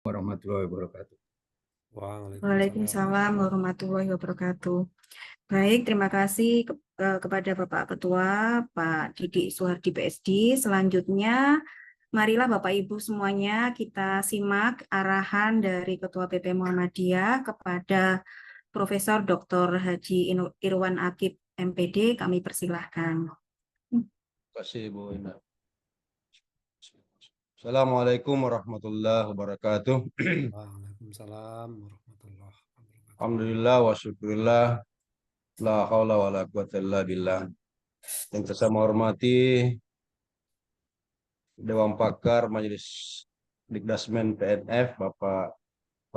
Warahmatullahi wabarakatuh. Waalaikumsalam. Waalaikumsalam warahmatullahi wabarakatuh. Baik, terima kasih kepada Bapak Ketua, Pak Didik Suhardi PSD. Selanjutnya, marilah Bapak Ibu semuanya kita simak arahan dari Ketua PP Muhammadiyah kepada Profesor Dr. Haji Irwan Akib MPD. Kami persilahkan. Terima kasih Bu Ina. Assalamualaikum warahmatullahi wabarakatuh. Waalaikumsalam warahmatullahi wabarakatuh. Alhamdulillah wa syukurillah. La haula wa la quwata illa billah. Yang saya hormati Dewan Pakar Majelis Dikdasmen PNF Bapak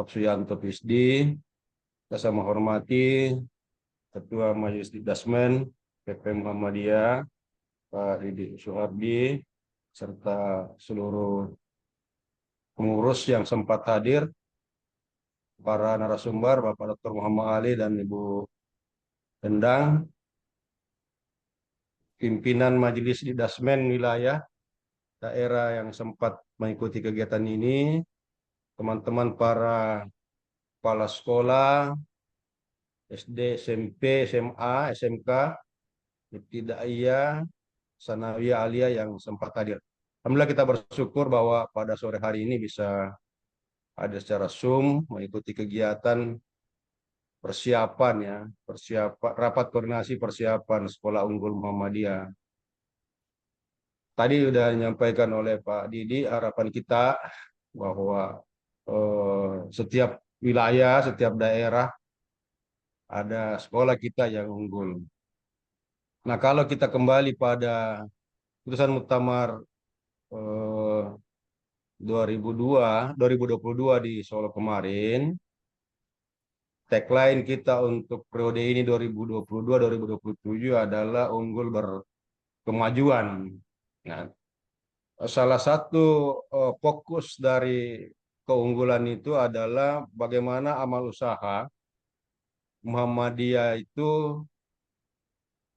Suyanto PSD. Saya menghormati Ketua Majelis Dikdasmen PP Muhammadiyah Pak Didik Suhardi serta seluruh pengurus yang sempat hadir, para narasumber, Bapak Dr. Muhammad Ali dan Ibu Endang, pimpinan Majelis Dikdasmen wilayah daerah yang sempat mengikuti kegiatan ini, teman-teman para kepala sekolah, SD, SMP, SMA, SMK, Ibtidaiyah, Sanawiyah, Aliyah yang sempat hadir. Alhamdulillah kita bersyukur bahwa pada sore hari ini bisa hadir secara Zoom, mengikuti kegiatan persiapan ya, rapat koordinasi persiapan Sekolah Unggul Muhammadiyah. Tadi sudah menyampaikan oleh Pak Didi harapan kita bahwa setiap wilayah, setiap daerah ada sekolah kita yang unggul. Nah, kalau kita kembali pada putusan Muktamar 2022 di Solo kemarin, tagline kita untuk periode ini 2022-2027 adalah unggul berkemajuan. Nah, salah satu fokus dari keunggulan itu adalah bagaimana amal usaha Muhammadiyah itu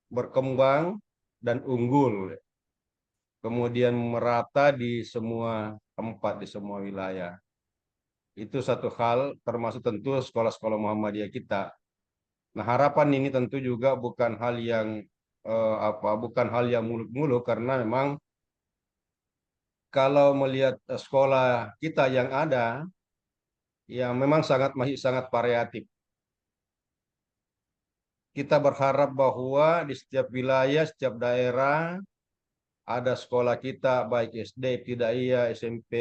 berkembang dan unggul, kemudian merata di semua tempat, di semua wilayah. Itu satu hal, termasuk tentu sekolah-sekolah Muhammadiyah kita. Nah, harapan ini tentu juga bukan hal yang bukan hal yang muluk-muluk, karena memang kalau melihat sekolah kita yang ada, ya memang masih sangat variatif. Kita berharap bahwa di setiap wilayah, setiap daerah ada sekolah kita, baik SD, Ibtidaiyah, SMP,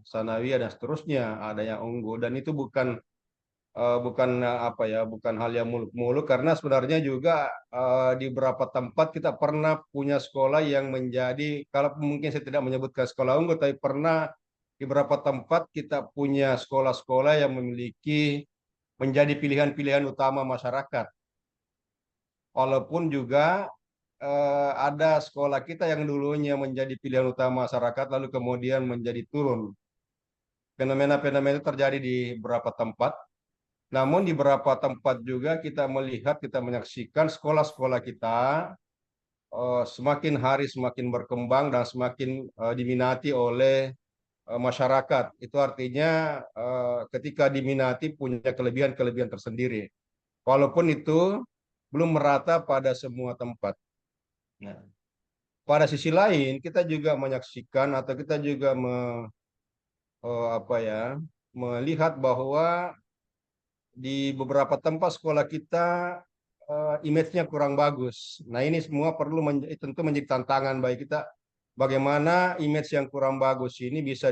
Sanawiyah dan seterusnya, ada yang unggul. Dan itu bukan hal yang muluk-muluk, karena sebenarnya juga di beberapa tempat kita pernah punya sekolah yang menjadi, kalau mungkin saya tidak menyebutkan sekolah unggul, tapi pernah di beberapa tempat kita punya sekolah-sekolah yang menjadi pilihan-pilihan utama masyarakat. Walaupun juga ada sekolah kita yang dulunya menjadi pilihan utama masyarakat, lalu kemudian menjadi turun. Fenomena-fenomena itu terjadi di beberapa tempat. Namun di beberapa tempat juga kita melihat, kita menyaksikan sekolah-sekolah kita semakin hari semakin berkembang dan semakin diminati oleh masyarakat. Itu artinya ketika diminati punya kelebihan-kelebihan tersendiri. Walaupun itu belum merata pada semua tempat. Nah, pada sisi lain kita juga menyaksikan atau kita juga melihat bahwa di beberapa tempat sekolah kita image-nya kurang bagus. Nah, ini semua tentu menjadi tantangan bagi kita, bagaimana image yang kurang bagus ini bisa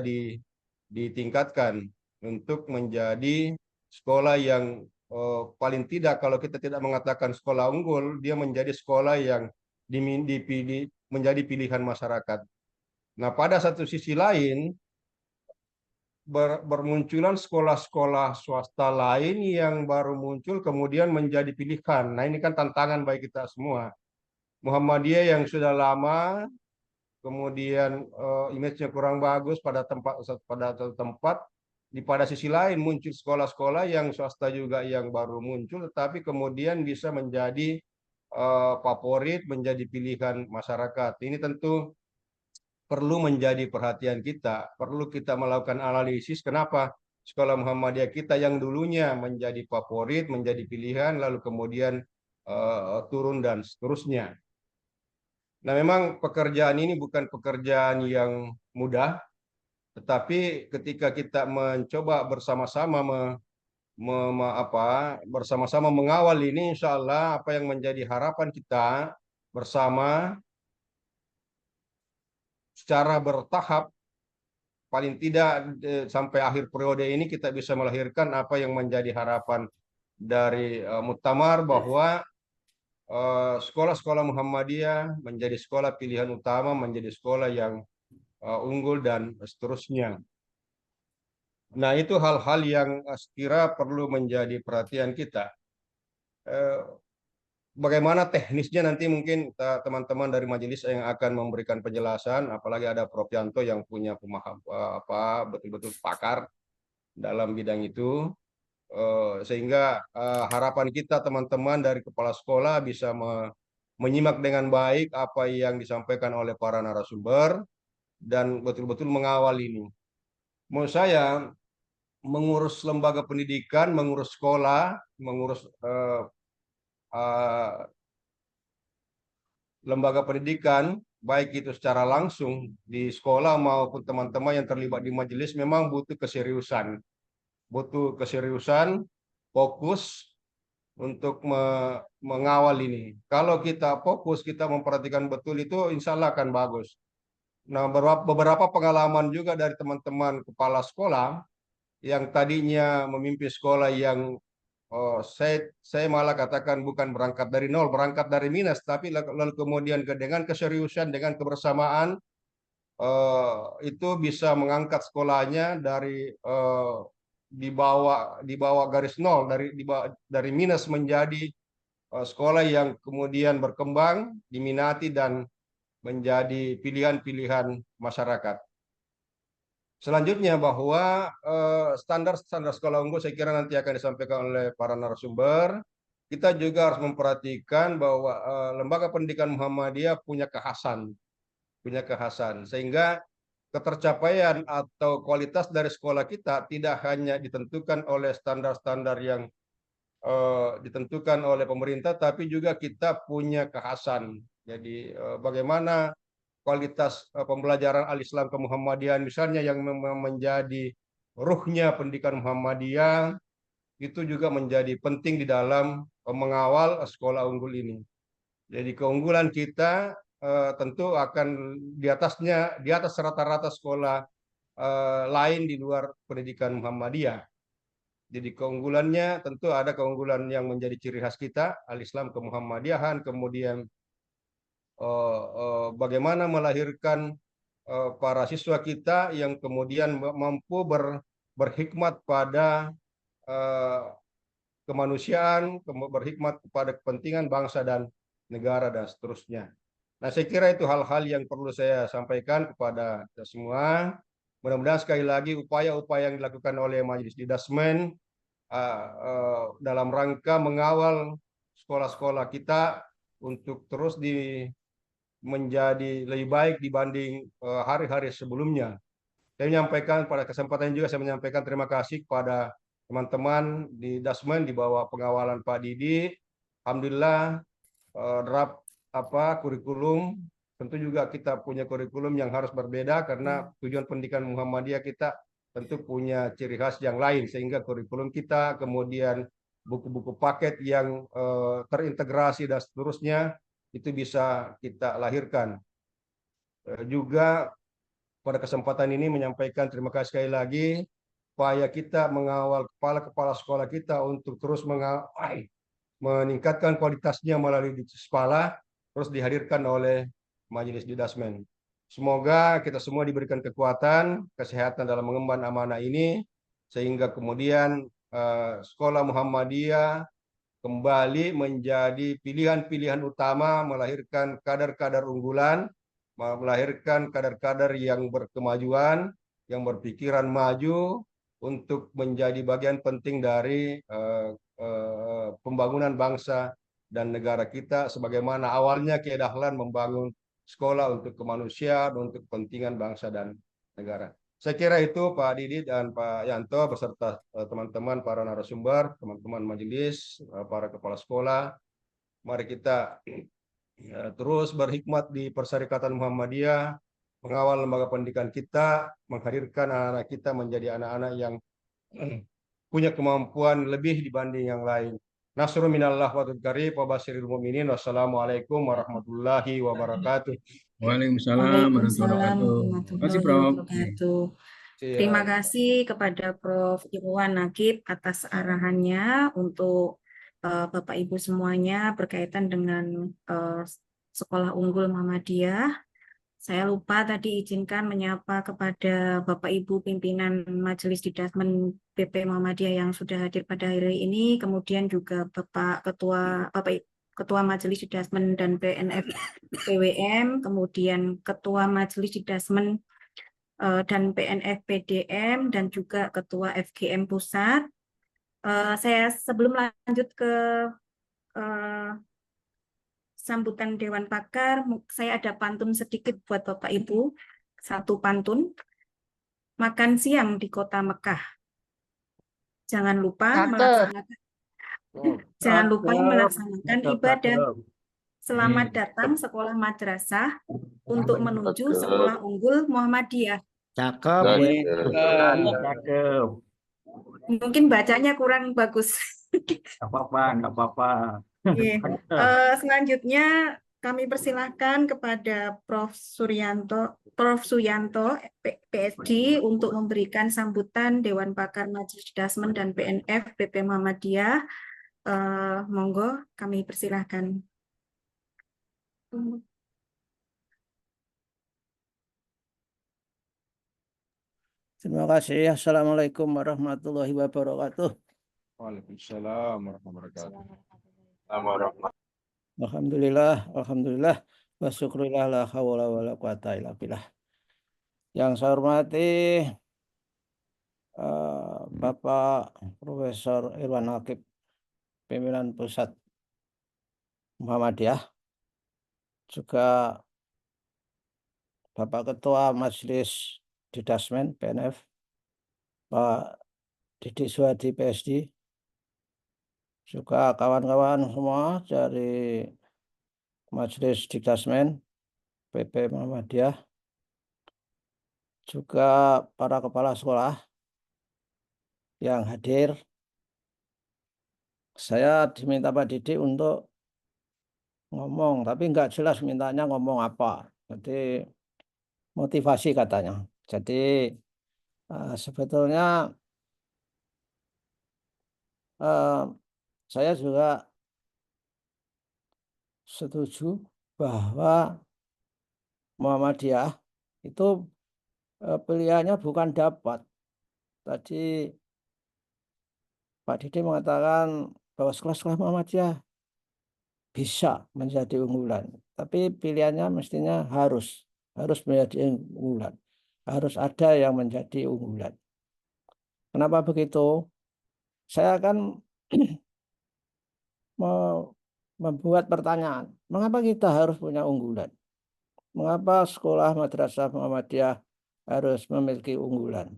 ditingkatkan untuk menjadi sekolah yang paling tidak, kalau kita tidak mengatakan sekolah unggul, dia menjadi sekolah yang dipilih, menjadi pilihan masyarakat. Nah, pada satu sisi lain, bermunculan sekolah-sekolah swasta lain yang baru muncul kemudian menjadi pilihan. Nah, ini kan tantangan bagi kita semua. Muhammadiyah yang sudah lama, kemudian image-nya kurang bagus pada tempat, pada sisi lain muncul sekolah-sekolah yang swasta juga yang baru muncul, tetapi kemudian bisa menjadi favorit, menjadi pilihan masyarakat. Ini tentu perlu menjadi perhatian kita, perlu kita melakukan analisis kenapa sekolah Muhammadiyah kita yang dulunya menjadi favorit, menjadi pilihan, lalu kemudian turun dan seterusnya. Nah, memang pekerjaan ini bukan pekerjaan yang mudah, tetapi ketika kita mencoba bersama-sama bersama-sama mengawal ini, insya Allah apa yang menjadi harapan kita bersama secara bertahap, paling tidak sampai akhir periode ini kita bisa melahirkan apa yang menjadi harapan dari Muktamar, bahwa sekolah-sekolah Muhammadiyah menjadi sekolah pilihan utama, menjadi sekolah yang unggul dan seterusnya. Nah, itu hal-hal yang sekira perlu menjadi perhatian kita. Bagaimana teknisnya nanti mungkin teman-teman dari majelis yang akan memberikan penjelasan, apalagi ada Prof. Yanto yang punya pemaham betul-betul pakar dalam bidang itu, sehingga harapan kita teman-teman dari kepala sekolah bisa menyimak dengan baik apa yang disampaikan oleh para narasumber dan betul-betul mengawal ini. Menurut saya, mengurus lembaga pendidikan, mengurus sekolah, mengurus lembaga pendidikan, baik itu secara langsung di sekolah maupun teman-teman yang terlibat di majelis, memang butuh keseriusan. Butuh keseriusan, fokus untuk mengawal ini. Kalau kita fokus, kita memperhatikan betul itu, insya Allah akan bagus. Nah, beberapa pengalaman juga dari teman-teman kepala sekolah yang tadinya memimpin sekolah yang saya malah katakan bukan berangkat dari nol, berangkat dari minus, tapi lalu kemudian dengan keseriusan, dengan kebersamaan, itu bisa mengangkat sekolahnya dari di bawah garis nol, dari minus menjadi sekolah yang kemudian berkembang, diminati dan menjadi pilihan-pilihan masyarakat. Selanjutnya, bahwa standar-standar sekolah unggul saya kira nanti akan disampaikan oleh para narasumber. Kita juga harus memperhatikan bahwa lembaga pendidikan Muhammadiyah punya kekhasan, sehingga ketercapaian atau kualitas dari sekolah kita tidak hanya ditentukan oleh standar-standar yang ditentukan oleh pemerintah, tapi juga kita punya kekhasan. Jadi bagaimana kualitas pembelajaran al-Islam kemuhammadian misalnya yang menjadi ruhnya pendidikan Muhammadiyah, itu juga menjadi penting di dalam mengawal sekolah unggul ini. Jadi keunggulan kita tentu akan di atas rata-rata sekolah lain di luar pendidikan Muhammadiyah. Jadi keunggulannya tentu ada keunggulan yang menjadi ciri khas kita, al-Islam kemuhammadiyahan, kemudian bagaimana melahirkan para siswa kita yang kemudian mampu berhikmat pada kemanusiaan, berhikmat kepada kepentingan bangsa dan negara dan seterusnya. Nah, saya kira itu hal-hal yang perlu saya sampaikan kepada kita semua. Mudah-mudahan sekali lagi upaya-upaya yang dilakukan oleh Majelis Didasmen dalam rangka mengawal sekolah-sekolah kita untuk terus menjadi lebih baik dibanding hari-hari sebelumnya. Saya menyampaikan pada kesempatan ini juga, saya menyampaikan terima kasih kepada teman-teman di Dasmen di bawah pengawalan Pak Didi. Alhamdulillah draft kurikulum, tentu juga kita punya kurikulum yang harus berbeda karena tujuan pendidikan Muhammadiyah kita tentu punya ciri khas yang lain, sehingga kurikulum kita, kemudian buku-buku paket yang terintegrasi dan seterusnya itu bisa kita lahirkan. Juga pada kesempatan ini menyampaikan terima kasih sekali lagi upaya kita mengawal kepala-kepala sekolah kita untuk terus meningkatkan kualitasnya melalui Dispala, terus dihadirkan oleh Majelis Didasmen. Semoga kita semua diberikan kekuatan, kesehatan dalam mengemban amanah ini, sehingga kemudian sekolah Muhammadiyah kembali menjadi pilihan-pilihan utama, melahirkan kader-kader unggulan, melahirkan kader-kader yang berkemajuan, yang berpikiran maju untuk menjadi bagian penting dari pembangunan bangsa dan negara kita, sebagaimana awalnya Kiai Dahlan membangun sekolah untuk kemanusiaan, untuk kepentingan bangsa dan negara. Saya kira itu Pak Didi dan Pak Yanto beserta teman-teman para narasumber, teman-teman majelis, para kepala sekolah. Mari kita terus berhikmat di Perserikatan Muhammadiyah, mengawal lembaga pendidikan kita, menghadirkan anak-anak kita menjadi anak-anak yang punya kemampuan lebih dibanding yang lain. Nasrul minallah wa tuqarib wa basyiril mu'minin. Wassalamualaikum warahmatullahi wabarakatuh. Waalaikumsalam warahmatullahi Waalaikumsalam wabarakatuh. Terima kasih, warahmatullahi Prof. wabarakatuh. Siap. Terima kasih kepada Prof. Irwan Nagib atas arahannya untuk Bapak Ibu semuanya berkaitan dengan Sekolah Unggul Muhammadiyah. Saya lupa tadi izinkan menyapa kepada Bapak Ibu pimpinan Majelis Didasmen PP Muhammadiyah yang sudah hadir pada hari ini, kemudian juga Bapak Ketua Majelis Didasmen dan PNF PWM, kemudian Ketua Majelis Didasmen dan PNF PDM, dan juga Ketua FGM Pusat. Saya sebelum lanjut ke sambutan Dewan Pakar, saya ada pantun sedikit buat Bapak Ibu. Satu pantun. Makan siang di kota Mekah. Jangan lupa melaksanakan ibadah. Selamat datang sekolah madrasah untuk menuju sekolah unggul Muhammadiyah. Cakep, cakep. Mungkin bacanya kurang bagus. Nggak apa-apa. Selanjutnya kami persilahkan kepada Prof. Suyanto, PSD, untuk memberikan sambutan Dewan Pakar Majelis Didasmen dan PNF PP Muhammadiyah. Monggo, kami persilahkan. Terima kasih. Assalamualaikum warahmatullahi wabarakatuh. Waalaikumsalam warahmatullahi wabarakatuh. Alhamdulillah. Wa syukurillah la hawla wa la quwata illa billah. Yang saya hormati Bapak Profesor Irwan Nagib, pimpinan Pusat Muhammadiyah, juga Bapak Ketua Majelis Didasmen PNF, Pak Didi Suhadi PSD, juga kawan-kawan semua dari Majelis Didasmen PP Muhammadiyah, juga para kepala sekolah yang hadir. Saya diminta Pak Didi untuk ngomong, tapi nggak jelas mintanya ngomong apa. Jadi motivasi katanya. Jadi sebetulnya saya juga setuju bahwa Muhammadiyah itu pilihannya bukan dapat. Tadi Pak Didi mengatakan bahwa sekolah-sekolah Muhammadiyah bisa menjadi unggulan, tapi pilihannya mestinya harus menjadi unggulan. Harus ada yang menjadi unggulan. Kenapa begitu? Saya akan membuat pertanyaan, mengapa kita harus punya unggulan? Mengapa sekolah madrasah Muhammadiyah harus memiliki unggulan?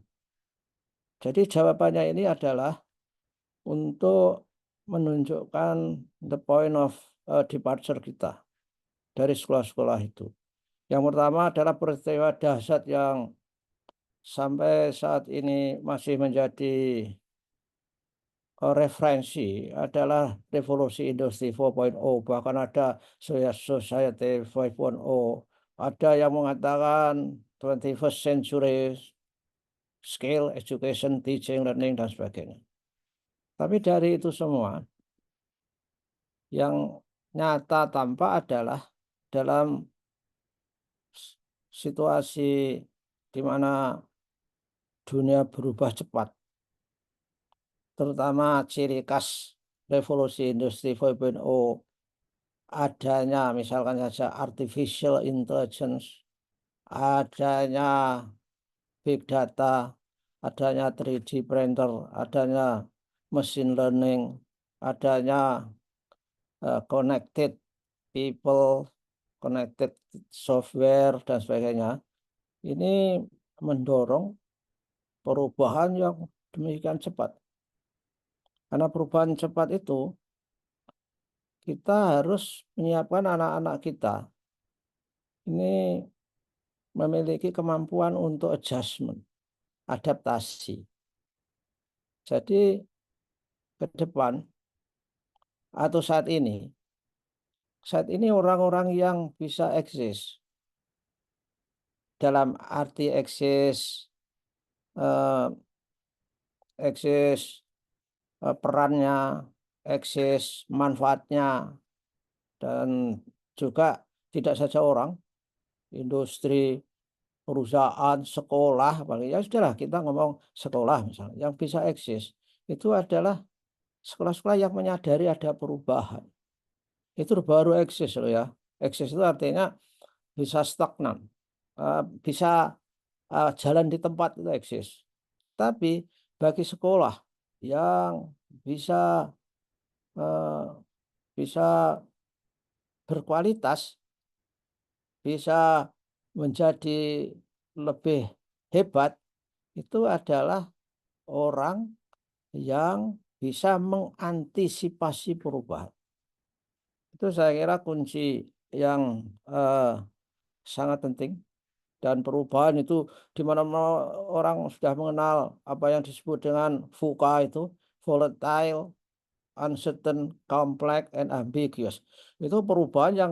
Jadi jawabannya ini adalah untuk menunjukkan the point of departure kita dari sekolah-sekolah itu. Yang pertama adalah peristiwa dahsyat yang sampai saat ini masih menjadi referensi adalah revolusi industri 4.0, bahkan ada society 5.0, ada yang mengatakan 21st century skill, education, teaching, learning, dan sebagainya. Tapi dari itu semua, yang nyata tampak adalah dalam situasi di mana dunia berubah cepat, terutama ciri khas revolusi industri 4.0 adanya misalkan saja artificial intelligence, adanya big data, adanya 3D printer, adanya machine learning, adanya connected people, connected software, dan sebagainya. Ini mendorong perubahan yang demikian cepat. Karena perubahan cepat itu, kita harus menyiapkan anak-anak kita ini memiliki kemampuan untuk adjustment, adaptasi. Jadi ke depan atau saat ini orang-orang yang bisa eksis dalam arti eksis perannya, eksis manfaatnya, dan juga tidak saja orang, industri, perusahaan, sekolah, ya sudahlah kita ngomong sekolah misalnya, yang bisa eksis itu adalah sekolah-sekolah yang menyadari ada perubahan. Itu baru eksis loh ya. Eksis itu artinya bisa stagnan, bisa jalan di tempat itu eksis. Tapi bagi sekolah yang bisa berkualitas, bisa menjadi lebih hebat, itu adalah orang yang bisa mengantisipasi perubahan. Itu saya kira kunci yang sangat penting. Dan perubahan itu di mana-mana orang sudah mengenal apa yang disebut dengan VUCA itu, volatile, uncertain, complex, and ambiguous. Itu perubahan yang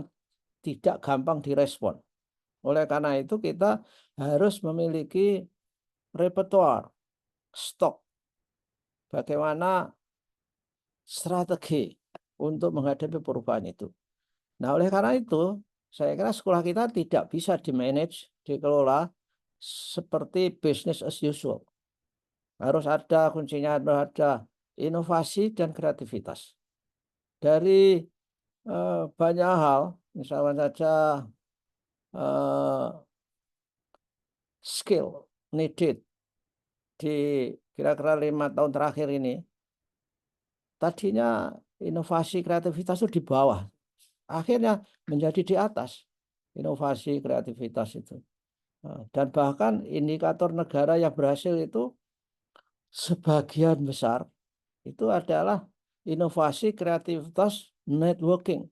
tidak gampang direspon. Oleh karena itu kita harus memiliki repertoire, stok, bagaimana strategi untuk menghadapi perubahan itu. Nah, oleh karena itu, saya kira sekolah kita tidak bisa di-manage, dikelola seperti business as usual. Harus ada kuncinya, harus ada inovasi dan kreativitas. Dari banyak hal, misalnya saja skill needed di kira-kira 5 tahun terakhir ini, tadinya inovasi kreativitas itu di bawah, akhirnya menjadi di atas inovasi kreativitas itu. Dan bahkan indikator negara yang berhasil itu sebagian besar itu adalah inovasi kreativitas networking.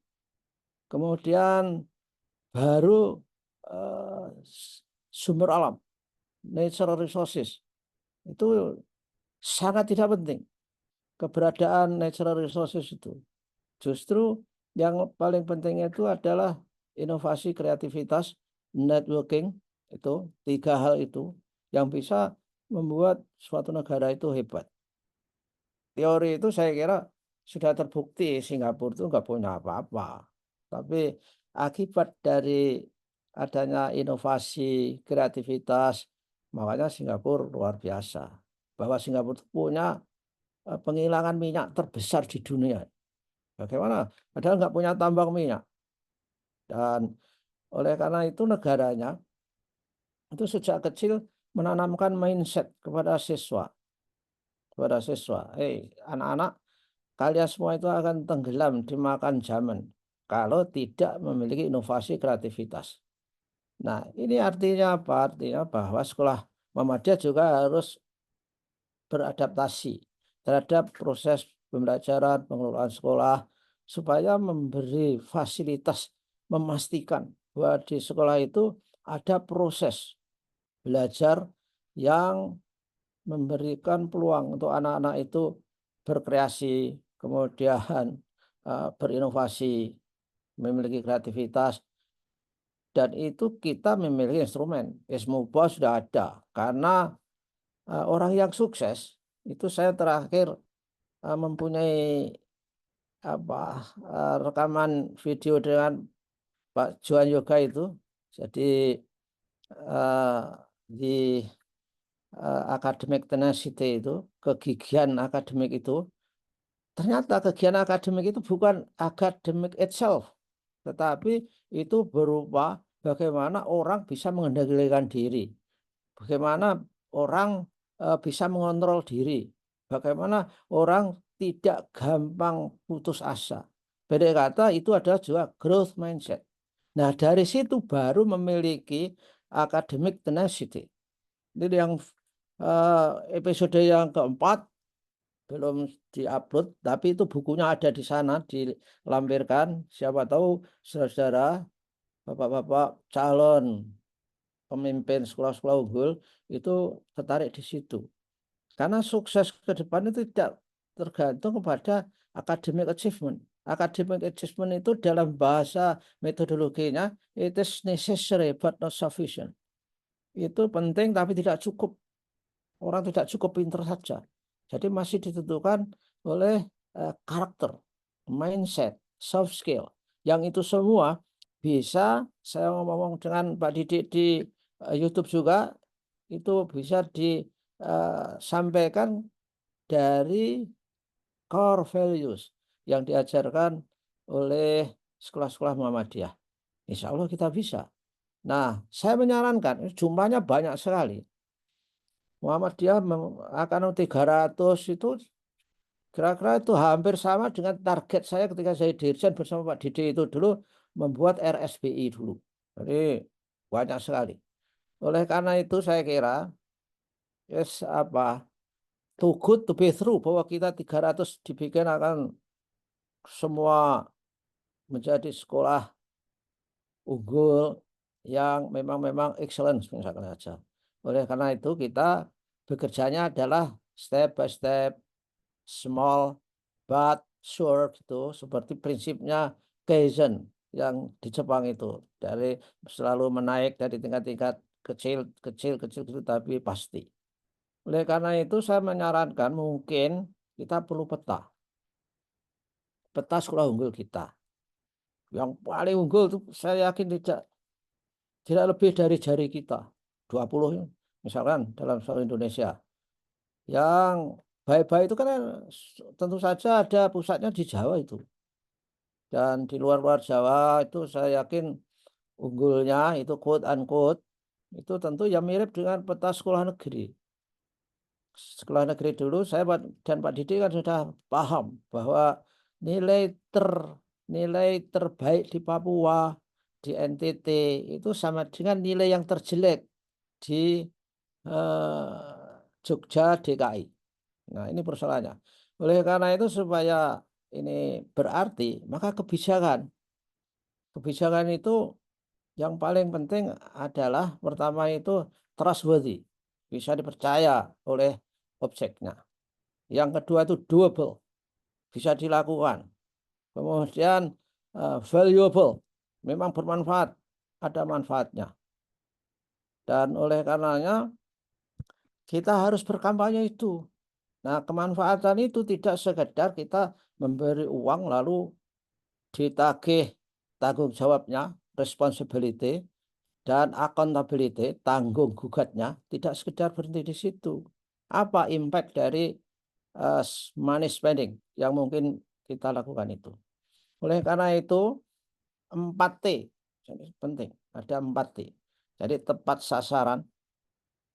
Kemudian baru sumber alam, natural resources. Itu sangat tidak penting. Keberadaan natural resources itu. Justru yang paling penting itu adalah inovasi kreativitas, networking, itu 3 hal itu yang bisa membuat suatu negara itu hebat. Teori itu saya kira sudah terbukti Singapura itu nggak punya apa-apa. Tapi akibat dari adanya inovasi, kreativitas, makanya Singapura luar biasa. Bahwa Singapura itu punya penghilangan minyak terbesar di dunia. Bagaimana? Padahal nggak punya tambang minyak. Dan oleh karena itu negaranya itu sejak kecil menanamkan mindset kepada siswa. Anak-anak, kalian semua itu akan tenggelam dimakan zaman kalau tidak memiliki inovasi kreativitas. Nah, ini artinya apa? Artinya bahwa sekolah Muhammadiyah juga harus beradaptasi terhadap proses pembelajaran, pengelolaan sekolah, supaya memberi fasilitas, memastikan bahwa di sekolah itu ada proses belajar yang memberikan peluang untuk anak-anak itu berkreasi, kemudian berinovasi, memiliki kreativitas, dan itu kita memiliki instrumen. Ismuba sudah ada, karena orang yang sukses itu saya terakhir mempunyai rekaman video dengan Pak Johan Yoga itu. Jadi di academic tenacity itu, kegigihan akademik itu, ternyata kegigihan akademik itu bukan academic itself, tetapi itu berupa bagaimana orang bisa mengendalikan diri, bagaimana orang bisa mengontrol diri, bagaimana orang tidak gampang putus asa. Beda kata, itu adalah juga growth mindset. Nah, dari situ baru memiliki academic tenacity. Itu yang episode yang keempat belum diupload, tapi itu bukunya ada di sana dilampirkan. Siapa tahu saudara-saudara, bapak-bapak calon pemimpin sekolah-sekolah unggul itu tertarik di situ. Karena sukses ke depan itu tidak tergantung kepada academic achievement. Academic achievement itu dalam bahasa metodologinya, it is necessary but not sufficient. Itu penting tapi tidak cukup. Orang tidak cukup pintar saja. Jadi masih ditentukan oleh karakter, mindset, soft skill. Yang itu semua bisa saya ngomong dengan Pak Didik di YouTube juga, itu bisa disampaikan dari core values yang diajarkan oleh sekolah-sekolah Muhammadiyah. Insya Allah kita bisa. Nah, saya menyarankan, jumlahnya banyak sekali. Muhammadiyah akan 300 itu kira-kira itu hampir sama dengan target saya ketika saya dirjen bersama Pak Didi itu dulu membuat RSBI dulu. Jadi banyak sekali. Oleh karena itu saya kira too good to be true bahwa kita 300 dibikin akan semua menjadi sekolah unggul yang memang excellence misalkan saja. Oleh karena itu kita bekerjanya adalah step by step, small but sure gitu, seperti prinsipnya Kaizen yang di Jepang itu, dari selalu menaik dari tingkat-tingkat kecil tapi pasti. Oleh karena itu saya menyarankan mungkin kita perlu peta sekolah unggul kita. Yang paling unggul itu saya yakin tidak lebih dari jari kita, 20 misalkan dalam seluruh Indonesia. Yang baik-baik itu kan tentu saja ada pusatnya di Jawa itu. Dan di luar-luar Jawa itu saya yakin unggulnya itu quote unquote itu tentu ya mirip dengan peta sekolah negeri. Sekolah negeri dulu saya dan Pak Didi kan sudah paham bahwa nilai terbaik di Papua, di NTT itu sama dengan nilai yang terjelek di Jogja, DKI. Nah, ini persoalannya. Oleh karena itu supaya ini berarti, maka kebijakan itu yang paling penting adalah pertama itu trustworthy, bisa dipercaya oleh objeknya. Yang kedua itu doable, bisa dilakukan. Kemudian valuable, memang bermanfaat, ada manfaatnya. Dan oleh karenanya kita harus berkampanye itu. Nah, kemanfaatan itu tidak sekedar kita memberi uang lalu ditagih tanggung jawabnya, responsibility, dan accountability, tanggung gugatnya, tidak sekedar berhenti di situ. Apa impact dari money spending yang mungkin kita lakukan itu? Oleh karena itu, 4T, penting, ada 4T. Jadi tepat sasaran,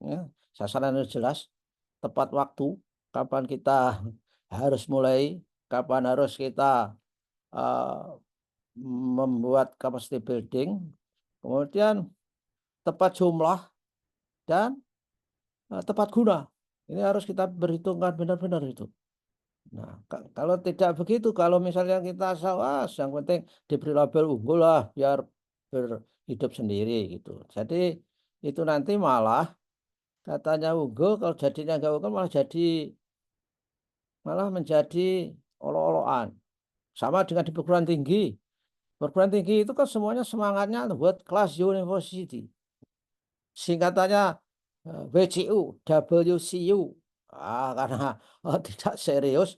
ya, sasaran itu jelas, tepat waktu, kapan kita harus mulai, kapan harus kita membuat capacity building, kemudian tepat jumlah dan tepat guna. Ini harus kita berhitungkan benar-benar itu. Nah, kalau tidak begitu, kalau misalnya kita sawas, yang penting diberi label unggul lah, biar berhidup sendiri gitu. Jadi itu nanti malah katanya unggul, kalau jadinya nggak unggul malah menjadi olok-olokan. Sama dengan di perguruan tinggi. Perguruan tinggi itu kan semuanya semangatnya buat kelas university. Singkatannya WCU, WCU. Karena tidak serius,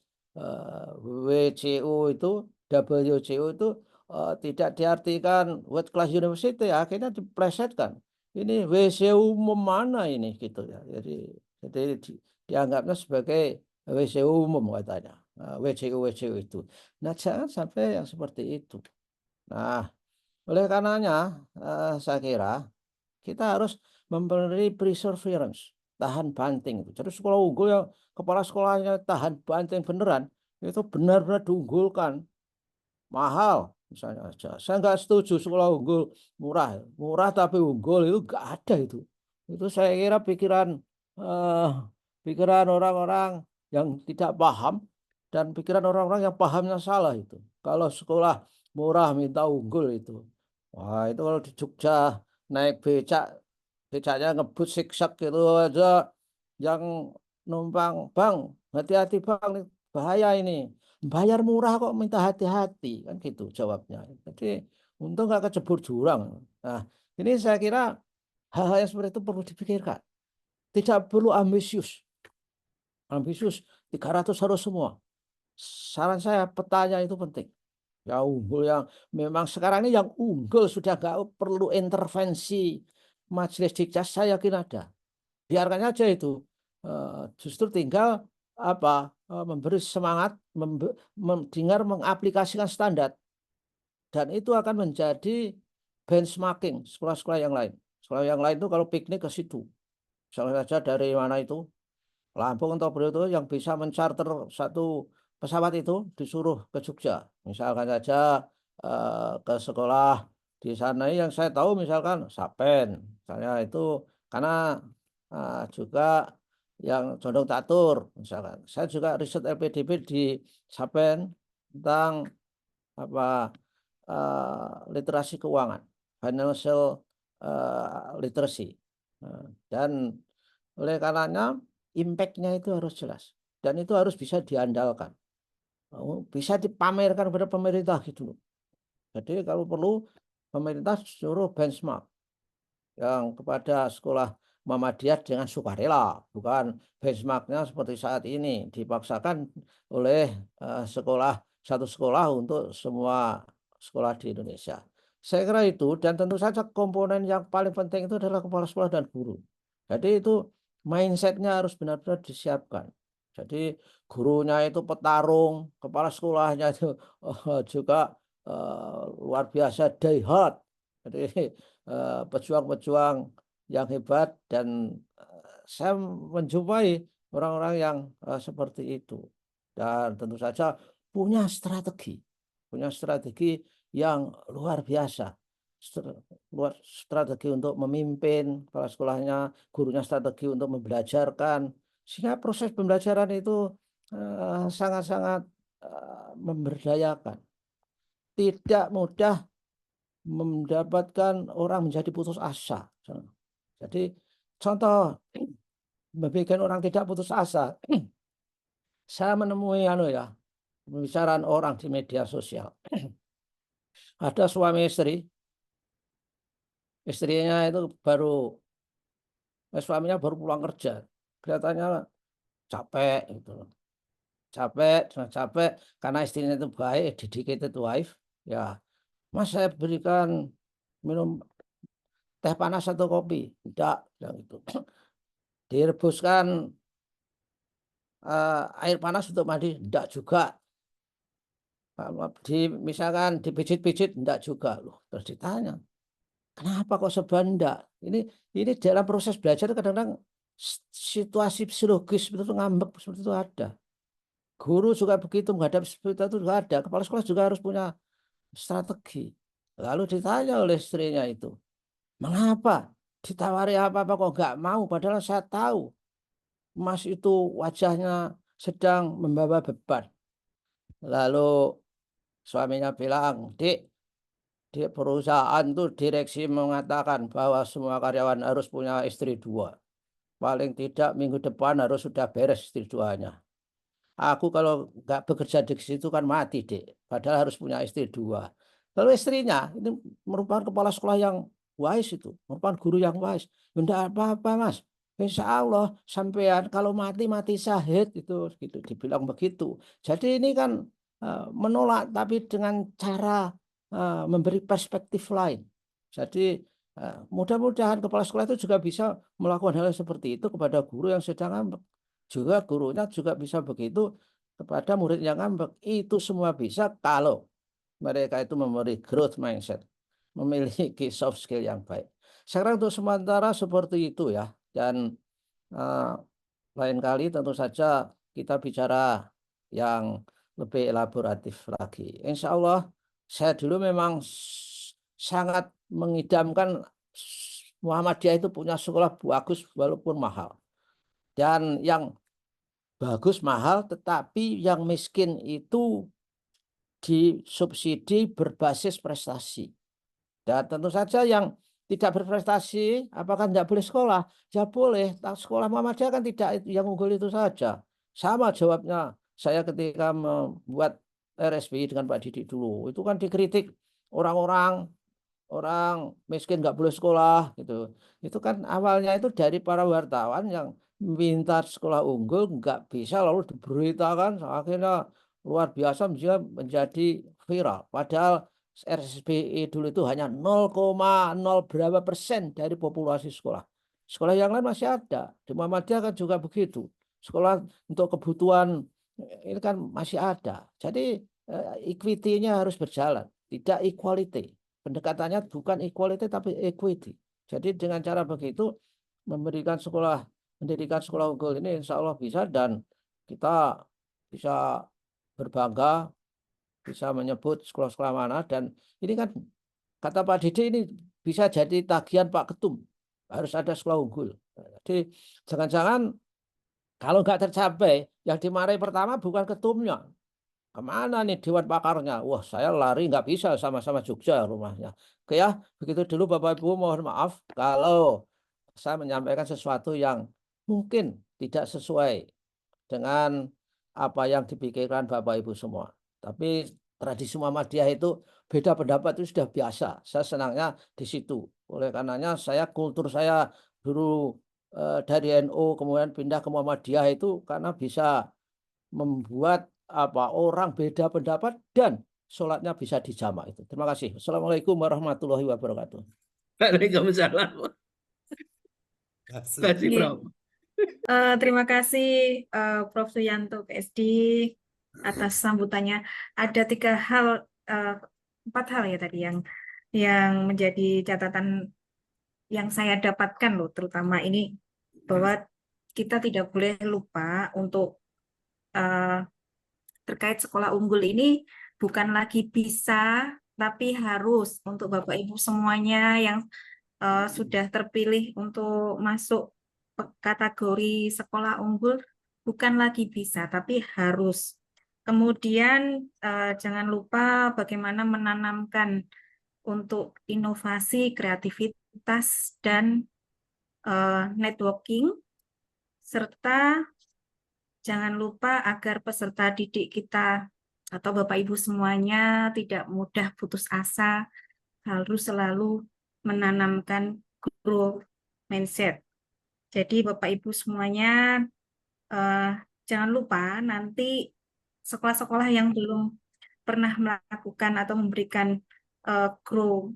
WCU itu, WCU itu tidak diartikan world class university, akhirnya diplesetkan. Ini WCU umum mana ini gitu ya. Jadi dianggapnya sebagai WCU umum katanya. WCU itu. Nah, jangan sampai yang seperti itu. Nah, oleh karenanya saya kira kita harus memberi perseverance, tahan banting. Jadi sekolah unggul yang kepala sekolahnya tahan banting beneran, itu benar-benar diunggulkan. Mahal misalnya aja. Saya nggak setuju sekolah unggul murah tapi unggul itu nggak ada itu. Itu saya kira pikiran pikiran orang-orang yang tidak paham dan pikiran orang-orang yang pahamnya salah itu. Kalau sekolah murah minta unggul itu. Wah, itu kalau di Jogja naik becak, becaknya ngebut siksak gitu aja, yang numpang, "Bang, hati-hati Bang, ini bahaya ini. Bayar murah kok minta hati-hati." Kan gitu jawabnya. Jadi untung nggak kecebur jurang. Nah, ini saya kira hal-hal yang seperti itu perlu dipikirkan. Tidak perlu ambisius. Ambisius 300 harus semua. Saran saya petanya itu penting. Yang unggul, yang memang sekarang ini yang unggul sudah nggak perlu intervensi majelis dikjas, saya yakin ada. Biarkan aja itu. Justru tinggal memberi semangat, dengar mengaplikasikan standar. Dan itu akan menjadi benchmarking sekolah-sekolah yang lain. Sekolah yang lain itu kalau piknik ke situ. Misalnya saja dari mana itu, Lampung atau Beliau itu yang bisa mencarter satu pesawat itu disuruh ke Jogja. Misalkan saja ke sekolah di sana yang saya tahu misalkan Sapen. Misalnya itu karena juga yang Condong Catur misalkan. Saya juga riset LPDP di Sapen tentang literasi keuangan, financial literacy. Dan oleh karenanya impact-nya itu harus jelas dan itu harus bisa diandalkan, bisa dipamerkan kepada pemerintah gitu loh. Jadi kalau perlu pemerintah suruh benchmark yang kepada sekolah Muhammadiyah dengan sukarela, bukan benchmarknya seperti saat ini dipaksakan oleh satu sekolah untuk semua sekolah di Indonesia. Saya kira itu, dan tentu saja komponen yang paling penting itu adalah kepala sekolah dan guru. Jadi itu mindsetnya harus benar-benar disiapkan. Jadi gurunya itu petarung, kepala sekolahnya itu juga luar biasa die hard. Jadi pejuang-pejuang yang hebat dan saya menjumpai orang-orang yang seperti itu dan tentu saja punya strategi yang luar biasa, strategi untuk memimpin kepala sekolahnya, gurunya strategi untuk membelajarkan sehingga proses pembelajaran itu sangat-sangat memberdayakan. Tidak mudah mendapatkan orang menjadi putus asa. Jadi contoh membuat orang tidak putus asa. Saya menemui pembicaraan orang di media sosial. Ada suami istri, istrinya itu suaminya baru pulang kerja. Kelihatannya capek gitu. Capek karena istrinya itu baik, dedicated wife. Ya, Mas saya berikan minum teh panas atau kopi? Tidak, yang itu. Direbuskan air panas untuk mandi? Tidak juga. Misalkan dipijit-pijit? Tidak juga. Loh, terus ditanya, kenapa kok sebanda? Ini dalam proses belajar kadang-kadang situasi psikologis seperti itu, ngambek seperti itu ada. Guru juga begitu menghadapi seperti itu juga ada. Kepala sekolah juga harus punya strategi. Lalu ditanya oleh istrinya itu, mengapa ditawari apa-apa kok nggak mau? Padahal saya tahu Mas itu wajahnya sedang membawa beban. Lalu suaminya bilang, Dik, di perusahaan tuh direksi mengatakan bahwa semua karyawan harus punya istri 2. Paling tidak minggu depan harus sudah beres istri 2-nya. Aku kalau nggak bekerja di situ kan mati, Dek. Padahal harus punya istri 2. Lalu istrinya ini merupakan kepala sekolah yang wise itu, merupakan guru yang wise. Tidak apa-apa, Mas. Insya Allah sampean kalau mati syahid itu gitu dibilang begitu. Jadi ini kan menolak tapi dengan cara memberi perspektif lain. Jadi mudah-mudahan kepala sekolah itu juga bisa melakukan hal seperti itu kepada guru yang sedang ngambek. Juga gurunya juga bisa begitu kepada murid yang ngambek. Itu semua bisa kalau mereka itu memberi growth mindset, memiliki soft skill yang baik. Sekarang untuk sementara seperti itu ya. Dan lain kali tentu saja kita bicara yang lebih elaboratif lagi. Insya Allah saya dulu memang sangat mengidamkan Muhammadiyah itu punya sekolah bagus walaupun mahal. Dan yang bagus mahal, tetapi yang miskin itu disubsidi berbasis prestasi. Dan tentu saja yang tidak berprestasi, apakah tidak boleh sekolah? Ya boleh. Sekolah Muhammadiyah kan tidak yang unggul itu saja. Sama jawabnya saya ketika membuat RSBI dengan Pak Didik dulu. Itu kan dikritik orang miskin nggak boleh sekolah gitu. Itu kan awalnya itu dari para wartawan yang minta sekolah unggul nggak bisa lalu diberitakan akhirnya luar biasa menjadi viral. Padahal RSBI dulu itu hanya 0,0 berapa persen dari populasi sekolah. Sekolah yang lain masih ada. Di Muhammadiyah kan juga begitu. Sekolah untuk kebutuhan ini kan masih ada. Jadi equity-nya harus berjalan, tidak equality. Pendekatannya bukan equality tapi equity. Jadi dengan cara begitu mendidikan sekolah unggul ini insya Allah bisa, dan kita bisa berbangga bisa menyebut sekolah-sekolah mana. Dan ini kan kata Pak Didi ini bisa jadi tagihan Pak Ketum, harus ada sekolah unggul. Jadi jangan-jangan kalau nggak tercapai yang dimarahi pertama bukan ketumnya. Kemana nih Dewan Pakarnya? Wah, saya lari nggak bisa, sama-sama Jogja rumahnya. Oke ya, begitu dulu Bapak Ibu, mohon maaf kalau saya menyampaikan sesuatu yang mungkin tidak sesuai dengan apa yang dipikirkan Bapak Ibu semua. Tapi tradisi Muhammadiyah itu beda pendapat itu sudah biasa. Saya senangnya di situ. Oleh karenanya kultur saya dulu dari NU kemudian pindah ke Muhammadiyah itu karena bisa membuat orang beda pendapat dan sholatnya bisa dijamak itu. Terima kasih. Assalamualaikum warahmatullahi wabarakatuh. Waalaikumsalam. Kasih, Iya. Prof. Terima kasih Prof. Suyanto PSD atas sambutannya. Ada 4 hal ya tadi yang menjadi catatan yang saya dapatkan loh, terutama ini bahwa kita tidak boleh lupa untuk terkait sekolah unggul ini bukan lagi bisa, tapi harus untuk Bapak Ibu semuanya yang sudah terpilih untuk masuk kategori sekolah unggul, bukan lagi bisa, tapi harus. Kemudian jangan lupa bagaimana menanamkan untuk inovasi, kreativitas, dan networking, serta jangan lupa agar peserta didik kita atau Bapak Ibu semuanya tidak mudah putus asa, harus selalu menanamkan growth mindset. Jadi Bapak Ibu semuanya jangan lupa nanti sekolah-sekolah yang belum pernah melakukan atau memberikan growth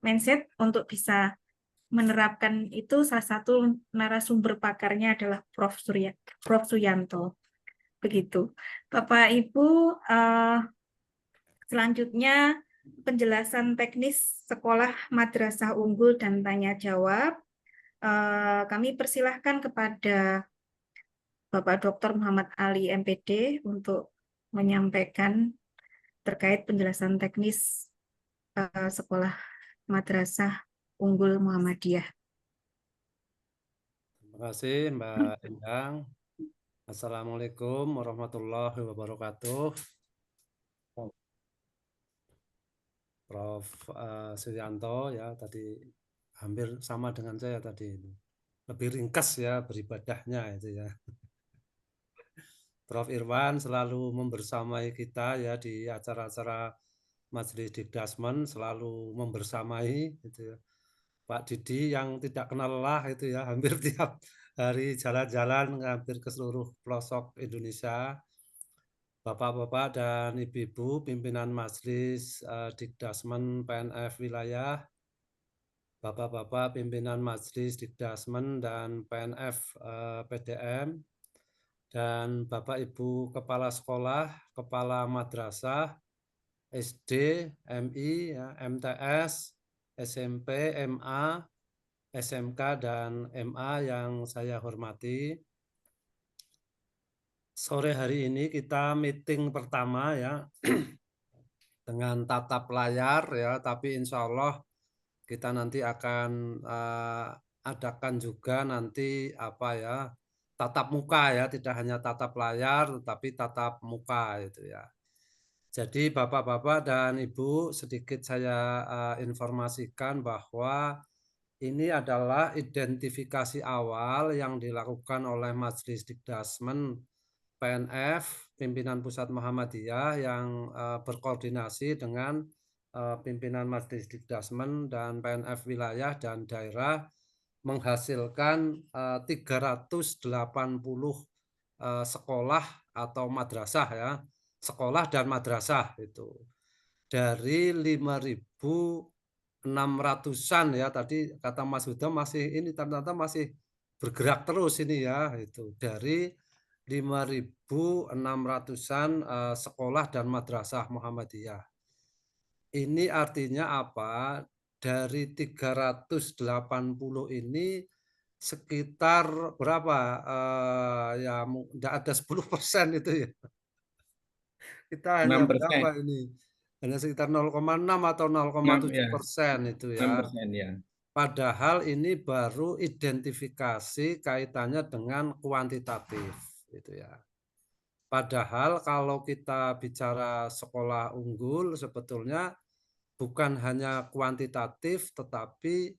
mindset untuk bisa menerapkan itu, salah satu narasumber pakarnya adalah Prof. Suyanto. Begitu. Bapak Ibu, selanjutnya penjelasan teknis sekolah madrasah unggul dan tanya jawab. Kami persilahkan kepada Bapak Dr. Muhammad Ali MPD untuk menyampaikan terkait penjelasan teknis sekolah madrasah unggul Muhammadiyah. Terima kasih Mbak Endang. Assalamualaikum warahmatullahi wabarakatuh. Prof. Suyanto ya tadi hampir sama dengan saya tadi, lebih ringkas ya beribadahnya itu ya. Prof. Irwan selalu membersamai kita ya di acara-acara Majelis Dikdasmen, selalu membersamai itu ya. Pak Didi yang tidak kenal lelah itu ya, hampir tiap hari jalan-jalan hampir ke seluruh pelosok Indonesia. Bapak-bapak dan ibu-ibu pimpinan Majelis Dikdasmen PNF wilayah, Bapak-bapak pimpinan Majelis Dikdasmen dan PNF PDM, dan Bapak Ibu Kepala Sekolah, Kepala Madrasah, SD, MI, ya, MTS, SMP, MA, SMK, dan MA yang saya hormati. Sore hari ini kita meeting pertama ya dengan tatap layar ya, tapi insya Allah kita nanti akan adakan juga nanti tatap muka ya, tidak hanya tatap layar tetapi tatap muka itu ya. Jadi Bapak-bapak dan Ibu, sedikit saya informasikan bahwa ini adalah identifikasi awal yang dilakukan oleh Majelis Dikdasmen PNF, Pimpinan Pusat Muhammadiyah yang berkoordinasi dengan pimpinan Majelis Dikdasmen dan PNF wilayah dan daerah menghasilkan 380 sekolah atau madrasah ya, sekolah dan madrasah itu dari 5.600-an ya, tadi kata Mas Huda masih ini ternyata masih bergerak terus ini ya, itu dari 5.600-an sekolah dan madrasah Muhammadiyah. Ini artinya apa? Dari 380 ini sekitar berapa? Ya enggak ada 10% itu ya. Kita hanya 6%. berapa ini? Hanya sekitar 0,6 atau 0,7% itu ya. 6% ya. Padahal ini baru identifikasi kaitannya dengan kuantitatif gitu ya. Padahal kalau kita bicara sekolah unggul sebetulnya bukan hanya kuantitatif tetapi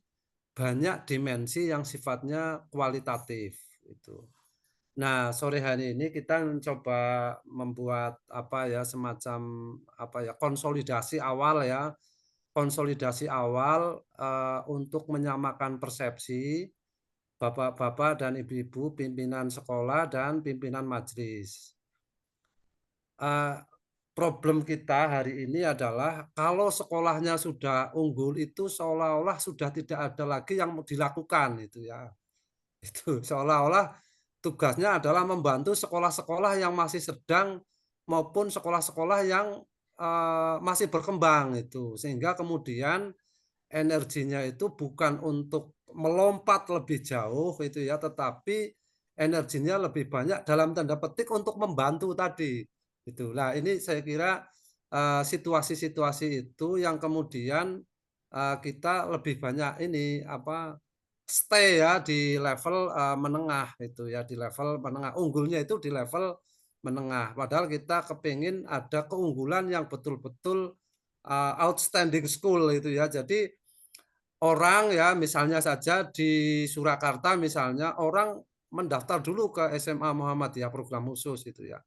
banyak dimensi yang sifatnya kualitatif itu. Nah, sore hari ini kita mencoba membuat apa ya semacam apa ya konsolidasi awal ya. Konsolidasi awal untuk menyamakan persepsi Bapak-bapak dan Ibu-ibu pimpinan sekolah dan pimpinan majelis. Problem kita hari ini adalah kalau sekolahnya sudah unggul itu seolah-olah sudah tidak ada lagi yang dilakukan itu ya. Itu seolah-olah tugasnya adalah membantu sekolah-sekolah yang masih sedang maupun sekolah-sekolah yang masih berkembang itu. Sehingga kemudian energinya itu bukan untuk melompat lebih jauh itu ya, tetapi energinya lebih banyak dalam tanda petik untuk membantu tadi. Itulah ini saya kira situasi-situasi itu yang kemudian kita lebih banyak ini apa stay ya di level menengah itu ya, di level menengah, unggulnya itu di level menengah. Padahal kita kepingin ada keunggulan yang betul-betul outstanding school itu ya. Jadi orang ya misalnya saja di Surakarta misalnya orang mendaftar dulu ke SMA Muhammadiyah program khusus itu ya.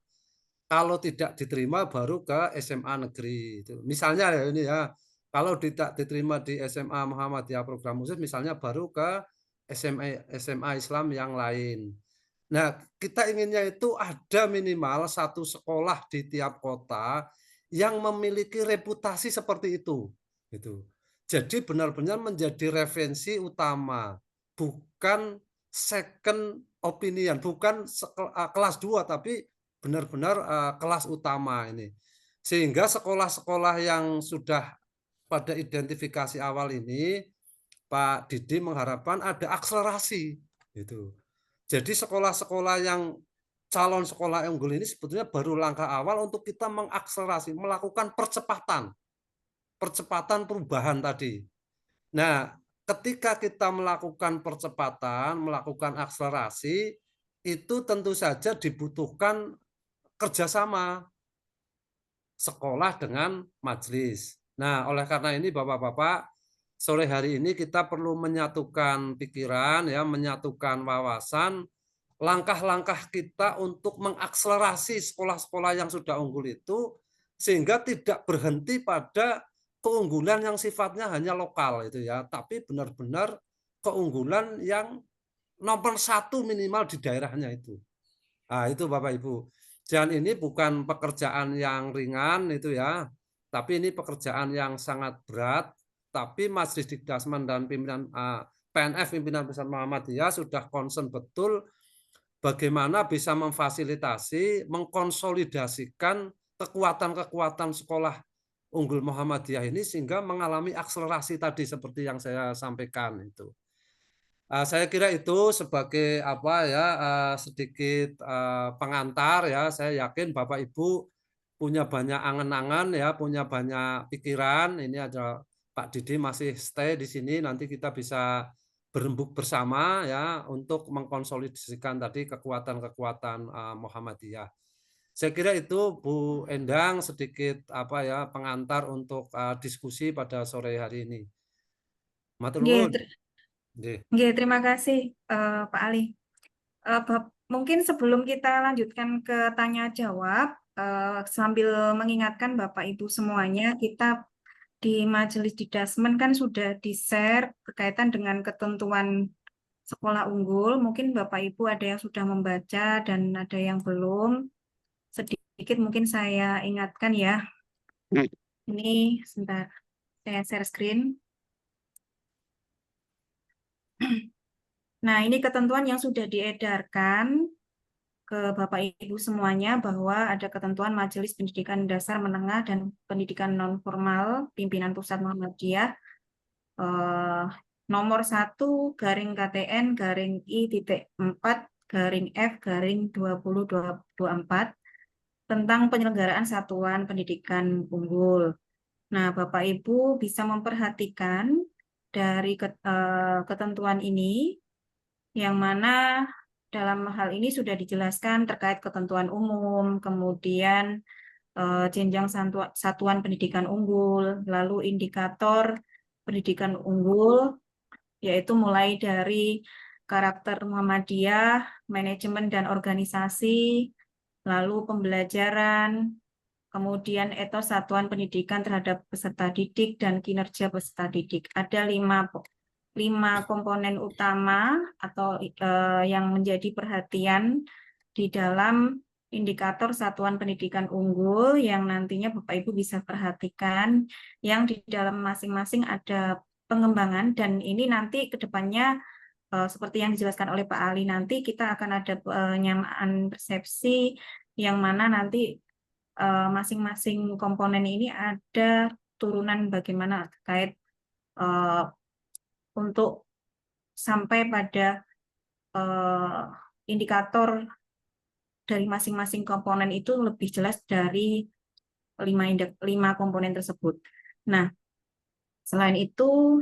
Kalau tidak diterima baru ke SMA negeri itu. Misalnya ya ini ya, kalau tidak diterima di SMA Muhammadiyah program khusus misalnya baru ke SMA Islam yang lain. Nah, kita inginnya itu ada minimal satu sekolah di tiap kota yang memiliki reputasi seperti itu. Gitu. Jadi benar-benar menjadi referensi utama, bukan second opinion, bukan kelas 2 tapi benar-benar kelas utama ini. Sehingga sekolah-sekolah yang sudah pada identifikasi awal ini Pak Didi mengharapkan ada akselerasi gitu. Jadi sekolah-sekolah yang calon sekolah unggul ini sebetulnya baru langkah awal untuk kita mengakselerasi, melakukan percepatan perubahan tadi. Nah, ketika kita melakukan percepatan, melakukan akselerasi, itu tentu saja dibutuhkan kerjasama sekolah dengan majelis. Nah, oleh karena ini Bapak-bapak, sore hari ini kita perlu menyatukan pikiran ya, menyatukan wawasan, langkah-langkah kita untuk mengakselerasi sekolah-sekolah yang sudah unggul itu sehingga tidak berhenti pada keunggulan yang sifatnya hanya lokal itu ya, tapi benar-benar keunggulan yang nomor 1 minimal di daerahnya itu. Nah, itu Bapak Ibu. Dan ini bukan pekerjaan yang ringan itu ya, tapi ini pekerjaan yang sangat berat. Tapi Majelis Dikdasmen dan pimpinan PNF, pimpinan Pusat Muhammadiyah sudah concern betul bagaimana bisa memfasilitasi, mengkonsolidasikan kekuatan-kekuatan sekolah unggul Muhammadiyah ini sehingga mengalami akselerasi tadi seperti yang saya sampaikan itu. Saya kira itu sebagai apa ya sedikit pengantar ya. Saya yakin Bapak Ibu punya banyak angan-angan ya, punya banyak pikiran. Ini ada Pak Didi masih stay di sini. Nanti kita bisa berembuk bersama ya untuk mengkonsolidasikan tadi kekuatan-kekuatan Muhammadiyah. Saya kira itu Bu Endang sedikit pengantar untuk diskusi pada sore hari ini. Matur Nggih, nuwun. Nggih. nggih, terima kasih Pak Ali. Mungkin sebelum kita lanjutkan ke tanya jawab, sambil mengingatkan Bapak Ibu semuanya, kita di Majelis Didasmen kan sudah di-share berkaitan dengan ketentuan sekolah unggul. Mungkin Bapak Ibu ada yang sudah membaca dan ada yang belum. Sedikit mungkin saya ingatkan ya. Ini sebentar, saya share screen. Nah, ini ketentuan yang sudah diedarkan ke Bapak Ibu semuanya bahwa ada ketentuan Majelis Pendidikan Dasar Menengah dan Pendidikan Non-Formal Pimpinan Pusat Muhammadiyah nomor 1 garing KTN garing I.4 garing F garing 2024 tentang penyelenggaraan satuan pendidikan unggul. Nah, Bapak Ibu bisa memperhatikan dari ketentuan ini, yang mana dalam hal ini sudah dijelaskan terkait ketentuan umum, kemudian jenjang satuan pendidikan unggul, lalu indikator pendidikan unggul, yaitu mulai dari karakter Muhammadiyah, manajemen dan organisasi, lalu pembelajaran, kemudian etos satuan pendidikan terhadap peserta didik dan kinerja peserta didik. Ada lima komponen utama atau yang menjadi perhatian di dalam indikator satuan pendidikan unggul yang nantinya Bapak Ibu bisa perhatikan, yang di dalam masing-masing ada pengembangan, dan ini nanti ke depannya seperti yang dijelaskan oleh Pak Ali, nanti kita akan ada penyamaan persepsi yang mana nanti masing-masing komponen ini ada turunan bagaimana terkait untuk sampai pada indikator dari masing-masing komponen itu lebih jelas dari 5 komponen tersebut. Nah, selain itu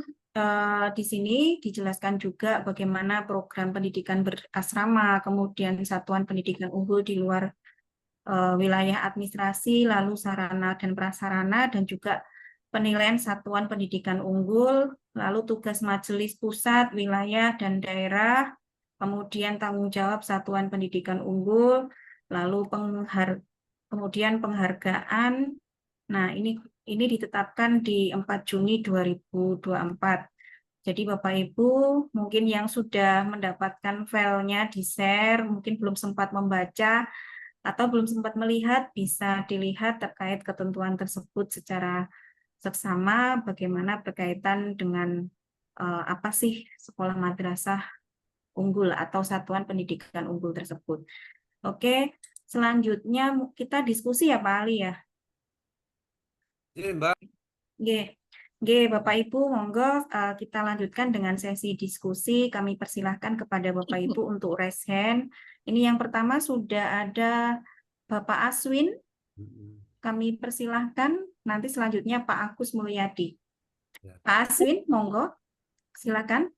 di sini dijelaskan juga bagaimana program pendidikan berasrama, kemudian satuan pendidikan unggul di luar wilayah administrasi, lalu sarana dan prasarana, dan juga penilaian satuan pendidikan unggul, lalu tugas majelis pusat, wilayah, dan daerah, kemudian tanggung jawab satuan pendidikan unggul, lalu kemudian penghargaan. Nah, ini ditetapkan di 4 Juni 2024. Jadi Bapak Ibu mungkin yang sudah mendapatkan filenya di-share, mungkin belum sempat membaca atau belum sempat melihat, bisa dilihat terkait ketentuan tersebut secara seksama, bagaimana berkaitan dengan apa sih sekolah madrasah unggul atau satuan pendidikan unggul tersebut. Oke, selanjutnya kita diskusi ya Pak Ali ya. Iya, Mbak. Oke, Bapak Ibu, monggo kita lanjutkan dengan sesi diskusi. Kami persilahkan kepada Bapak Ibu untuk raise hand. Ini yang pertama sudah ada Bapak Aswin. Kami persilahkan. Nanti selanjutnya Pak Agus Mulyadi. Ya. Pak Aswin, monggo. Silakan.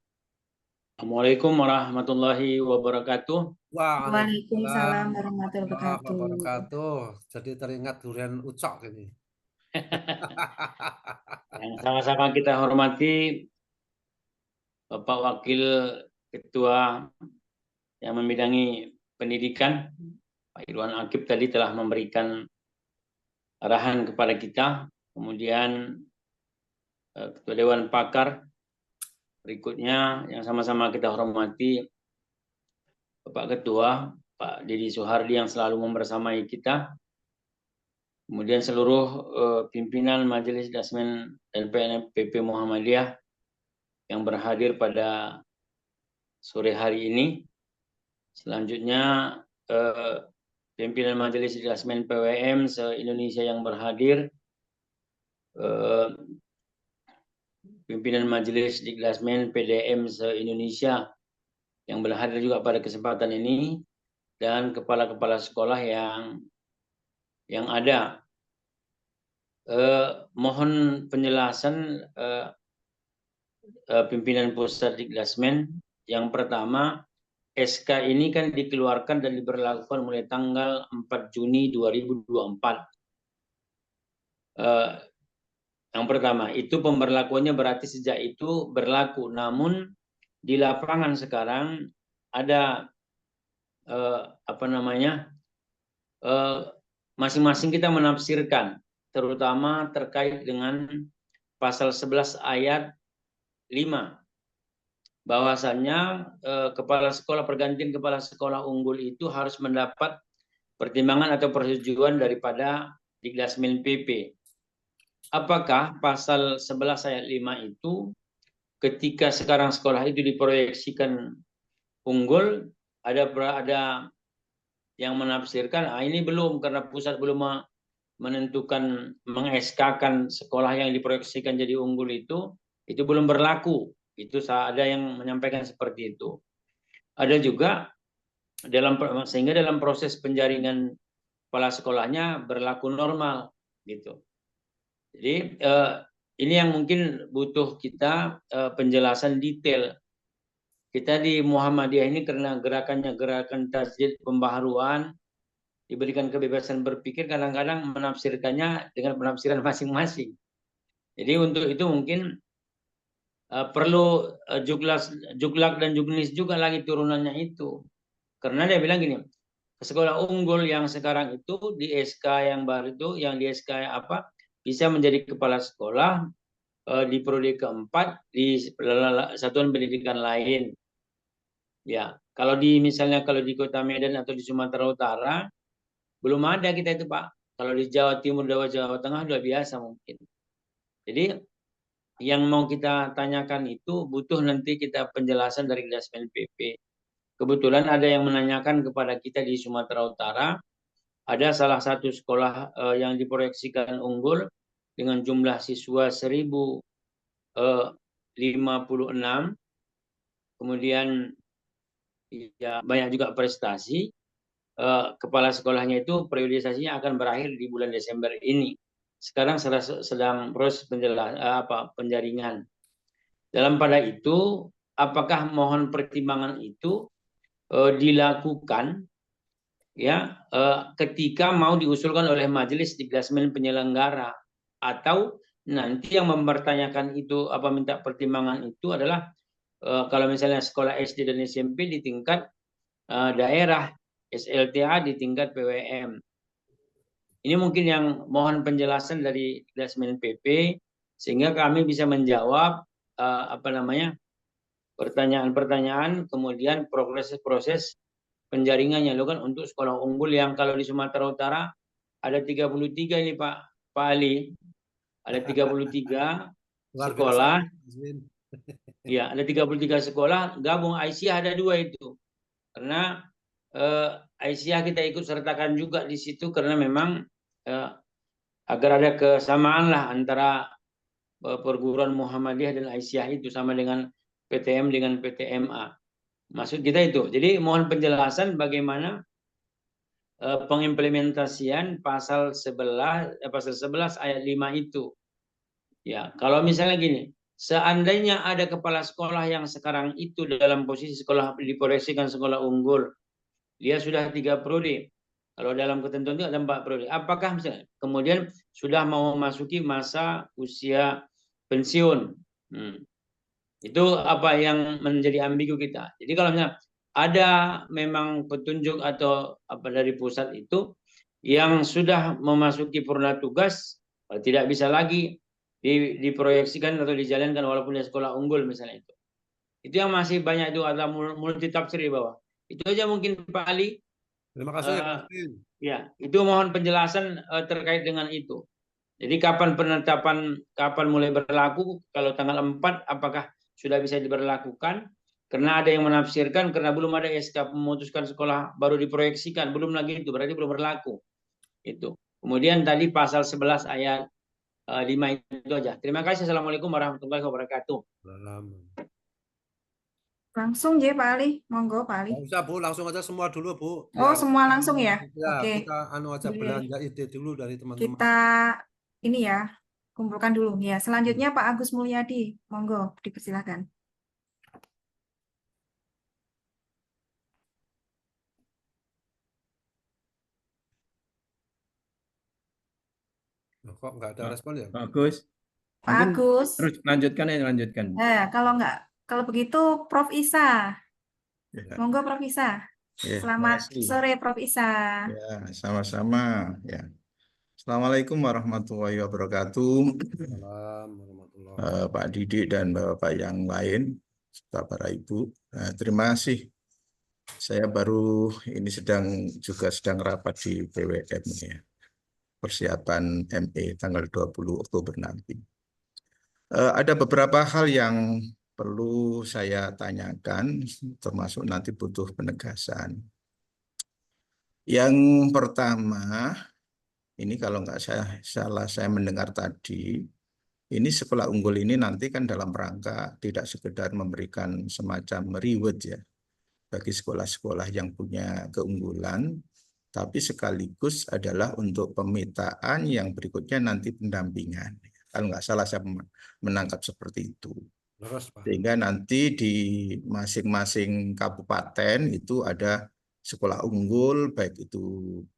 Assalamualaikum warahmatullahi wabarakatuh. Waalaikumsalam warahmatullahi wabarakatuh. Jadi teringat durian ucok ini. Yang sama-sama kita hormati Bapak Wakil Ketua yang membidangi pendidikan, Pak Irwan Akib tadi telah memberikan arahan kepada kita. Kemudian Ketua Dewan Pakar berikutnya yang sama-sama kita hormati Bapak Ketua, Pak Didi Suhardi yang selalu membersamai kita. Kemudian seluruh pimpinan Majelis Dasmen dan PNPP Muhammadiyah yang berhadir pada sore hari ini. Selanjutnya pimpinan Majelis Dasmen PWM se-Indonesia yang berhadir, pimpinan Majelis Dikdasmen PDM se-Indonesia yang berhadir juga pada kesempatan ini, dan kepala-kepala sekolah yang ada. Mohon penjelasan pimpinan pusat Dikdasmen. Yang pertama, SK ini kan dikeluarkan dan diberlakukan mulai tanggal 4 Juni 2024. Yang pertama, itu pemberlakuannya berarti sejak itu berlaku. Namun di lapangan sekarang ada masing-masing kita menafsirkan, terutama terkait dengan pasal 11 ayat 5. Bahwasannya kepala sekolah, pergantian kepala sekolah unggul itu harus mendapat pertimbangan atau persetujuan daripada Dikdasmen PP. Apakah pasal 11 ayat 5 itu ketika sekarang sekolah itu diproyeksikan unggul, ada yang menafsirkan ini belum, karena pusat belum menentukan meng-SK-kan sekolah yang diproyeksikan jadi unggul itu belum berlaku. Itu ada yang menyampaikan seperti itu. Ada juga sehingga dalam proses penjaringan kepala sekolahnya berlaku normal gitu. Jadi ini yang mungkin butuh kita penjelasan detail. Kita di Muhammadiyah ini karena gerakannya gerakan tajdid pembaharuan, diberikan kebebasan berpikir, kadang-kadang menafsirkannya dengan penafsiran masing-masing. Jadi untuk itu mungkin perlu juklak dan juknis juga lagi turunannya itu. Karena dia bilang gini, sekolah unggul yang sekarang itu di SK yang baru itu, yang di SK apa, bisa menjadi kepala sekolah di periode keempat di satuan pendidikan lain. Ya, kalau misalnya kalau di Kota Medan atau di Sumatera Utara belum ada kita itu, Pak. Kalau di Jawa Timur, Jawa Tengah sudah biasa mungkin. Jadi yang mau kita tanyakan itu butuh nanti kita penjelasan dari Dikdasmen PP. Kebetulan ada yang menanyakan kepada kita di Sumatera Utara, ada salah satu sekolah yang diproyeksikan unggul dengan jumlah siswa 1056, kemudian ya banyak juga prestasi. Kepala sekolahnya itu periodisasinya akan berakhir di bulan Desember ini. Sekarang sedang proses penjaringan. Dalam pada itu, apakah mohon pertimbangan itu dilakukan ya ketika mau diusulkan oleh majelis Dikdasmen penyelenggara, atau nanti yang mempertanyakan itu minta pertimbangan itu adalah kalau misalnya sekolah SD dan SMP di tingkat daerah, SLTA di tingkat PWM. Ini mungkin yang mohon penjelasan dari Dikdasmen PP sehingga kami bisa menjawab pertanyaan-pertanyaan, kemudian proses penjaringannya lo kan untuk sekolah unggul yang kalau di Sumatera Utara ada 33 ini Pak Ali. Ada 33 sekolah. Ya, ada 33 sekolah, gabung Aisyah ada 2 itu. Karena Aisyah kita ikut sertakan juga di situ karena memang agar ada kesamaan lah antara perguruan Muhammadiyah dan Aisyah itu, sama dengan PTM dengan PTMA. Maksud kita itu. Jadi mohon penjelasan bagaimana pengimplementasian pasal 11 ayat 5 itu. Ya, kalau misalnya gini, seandainya ada kepala sekolah yang sekarang itu dalam posisi sekolah diproyeksikan sekolah unggul, dia sudah 3 periode. Kalau dalam ketentuan itu ada 4 periode. Apakah misalnya kemudian sudah mau memasuki masa usia pensiun? Itu apa yang menjadi ambigu kita. Jadi kalau misalnya ada memang petunjuk atau dari pusat itu yang sudah memasuki purna tugas, tidak bisa lagi diproyeksikan atau dijalankan walaupun di sekolah unggul misalnya itu. Itu yang masih banyak itu ada multi tafsir di bawah. Itu aja mungkin Pak Ali. Terima kasih. Ya, itu mohon penjelasan terkait dengan itu. Jadi kapan penetapan, kapan mulai berlaku, kalau tanggal 4 apakah sudah bisa diberlakukan? Karena ada yang menafsirkan karena belum ada SK memutuskan sekolah baru diproyeksikan, belum lagi itu, berarti belum berlaku. Itu. Kemudian tadi pasal 11 ayat 5 itu aja. Terima kasih. Assalamualaikum warahmatullahi wabarakatuh. Langsung ya Pak Ali, monggo Pak Ali. Nggak usah Bu, langsung aja semua dulu Bu. Oh semua langsung ya? Ya, Oke. kita aja belanja ide dulu dari teman-teman. Kita ini ya, kumpulkan dulu. Ya, selanjutnya Pak Agus Mulyadi, monggo dipersilakan. Loh, kok nggak ada respon ya? Bagus. Pak Mungkin Agus. terus lanjutkan ya, lanjutkan. Kalau begitu Prof Isa. Ya, Monggo Prof Isa. ya, Selamat terima kasih. sore Prof Isa. Ya, sama-sama. Ya. Assalamualaikum warahmatullahi wabarakatuh. Salam warahmatullahi Pak Didik dan Bapak yang lain, serta para Ibu. Terima kasih. Saya baru ini sedang rapat di PWM ya. Persiapan ME tanggal 20 Oktober nanti. Ada beberapa hal yang perlu saya tanyakan, termasuk nanti butuh penegasan. Yang pertama, ini kalau nggak salah saya mendengar tadi, ini sekolah unggul ini nanti kan dalam rangka tidak sekedar memberikan semacam reward ya bagi sekolah-sekolah yang punya keunggulan, tapi sekaligus adalah untuk pemetaan yang berikutnya nanti pendampingan. Kalau nggak salah saya menangkap seperti itu. Terus, Pak. Sehingga nanti di masing-masing kabupaten itu ada sekolah unggul, baik itu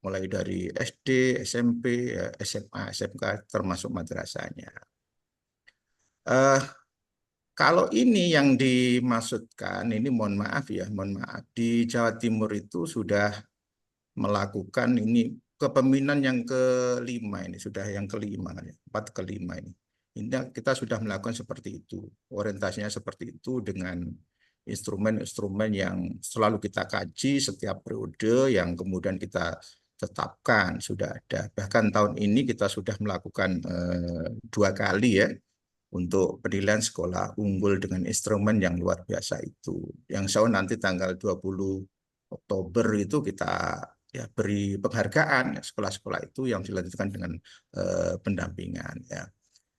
mulai dari SD, SMP, SMA, SMK, termasuk madrasahnya. Kalau ini yang dimaksudkan, ini mohon maaf ya, di Jawa Timur itu sudah melakukan ini kepemimpinan yang kelima ini, sudah yang kelima, 4 ke 5 ini. Ini kita sudah melakukan seperti itu, orientasinya seperti itu dengan instrumen-instrumen yang selalu kita kaji setiap periode yang kemudian kita tetapkan sudah ada. Bahkan tahun ini kita sudah melakukan 2 kali ya untuk penilaian sekolah unggul dengan instrumen yang luar biasa itu. Yang saya nanti tanggal 20 Oktober itu kita ya beri penghargaan ya, sekolah-sekolah itu yang dilanjutkan dengan pendampingan ya.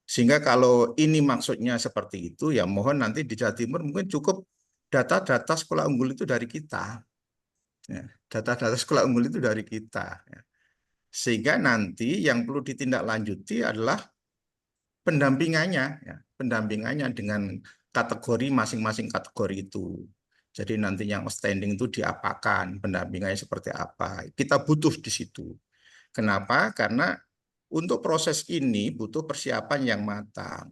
Sehingga kalau ini maksudnya seperti itu ya mohon nanti di Jawa Timur mungkin cukup data-data sekolah unggul itu dari kita. Ya, data-data sekolah unggul itu dari kita. Ya. Sehingga nanti yang perlu ditindaklanjuti adalah pendampingannya, ya, pendampingannya dengan kategori masing-masing kategori itu. Jadi nanti yang outstanding itu diapakan, pendampingannya seperti apa. Kita butuh di situ. Kenapa? Karena untuk proses ini butuh persiapan yang matang.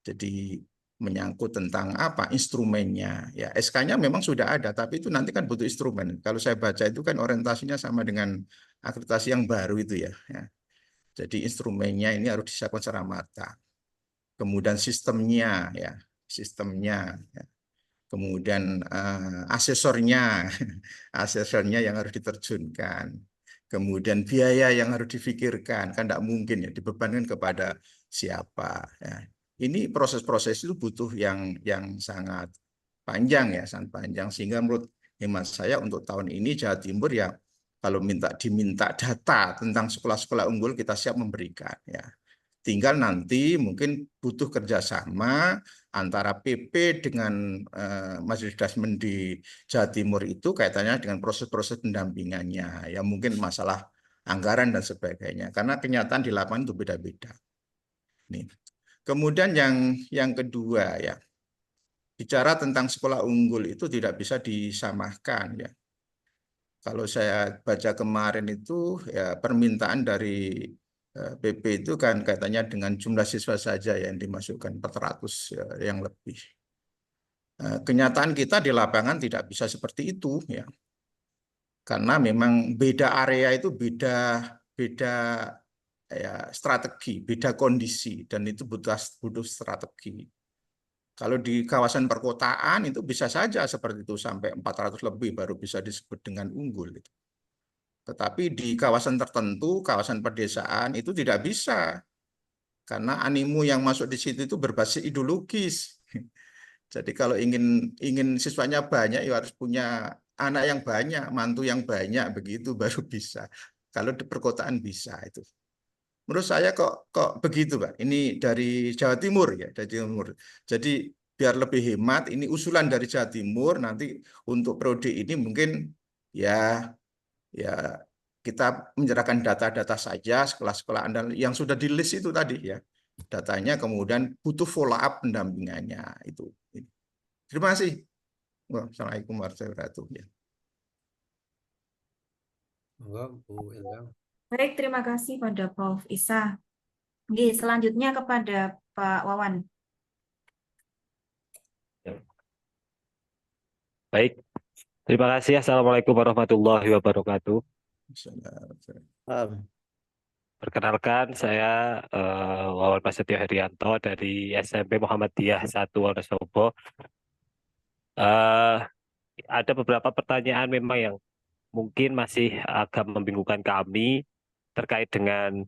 Jadi menyangkut tentang apa instrumennya. Ya SK-nya memang sudah ada, tapi itu nanti kan butuh instrumen. Kalau saya baca itu kan orientasinya sama dengan akreditasi yang baru itu ya. Jadi instrumennya ini harus disiapkan secara matang. Kemudian sistemnya, ya, sistemnya. Ya. Kemudian asesornya, asesornya yang harus diterjunkan. Kemudian biaya yang harus difikirkan, kan tidak mungkin ya dibebankan kepada siapa. Ya. Ini proses-proses itu butuh yang sangat panjang ya, sangat panjang. Sehingga menurut hemat saya untuk tahun ini Jawa Timur ya kalau diminta data tentang sekolah-sekolah unggul kita siap memberikan ya. Tinggal nanti mungkin butuh kerjasama antara PP dengan Majelis Dasmen di Jawa Timur itu kaitannya dengan proses-proses pendampingannya. Ya mungkin masalah anggaran dan sebagainya. Karena kenyataan di lapangan itu beda-beda. Nih. Kemudian yang kedua ya, bicara tentang sekolah unggul itu tidak bisa disamakan ya. Kalau saya baca kemarin itu ya permintaan dari PP itu kan kaitannya dengan jumlah siswa saja yang dimasukkan 400 ya, yang lebih. Kenyataan kita di lapangan tidak bisa seperti itu ya. Karena memang beda area itu beda ya strategi, beda kondisi dan itu butuh strategi. Kalau di kawasan perkotaan itu bisa saja seperti itu sampai 400 lebih baru bisa disebut dengan unggul. Tetapi di kawasan tertentu, kawasan pedesaan itu tidak bisa. Karena animo yang masuk di situ itu berbasis ideologis. Jadi kalau ingin siswanya banyak ya harus punya anak yang banyak, mantu yang banyak begitu baru bisa. Kalau di perkotaan bisa itu. Menurut saya kok begitu, Pak. Ini dari Jawa Timur ya, dari Timur. Jadi biar lebih hemat, ini usulan dari Jawa Timur nanti untuk periode ini mungkin ya kita menyerahkan data-data saja sekolah-sekolah andal yang sudah di list itu tadi ya. Datanya kemudian butuh follow up pendampingannya itu. Terima kasih. Wassalamualaikum warahmatullahi wabarakatuh. Ya. Monggo, Bu Endang. Baik, terima kasih pada Prof. Isa. Oke, selanjutnya kepada Pak Wawan. Baik, terima kasih. Assalamualaikum warahmatullahi wabarakatuh. Perkenalkan, saya Wawan Prasetyo Herianto dari SMP Muhammadiyah 1 Wonosobo. Ada beberapa pertanyaan memang yang mungkin masih agak membingungkan kami terkait dengan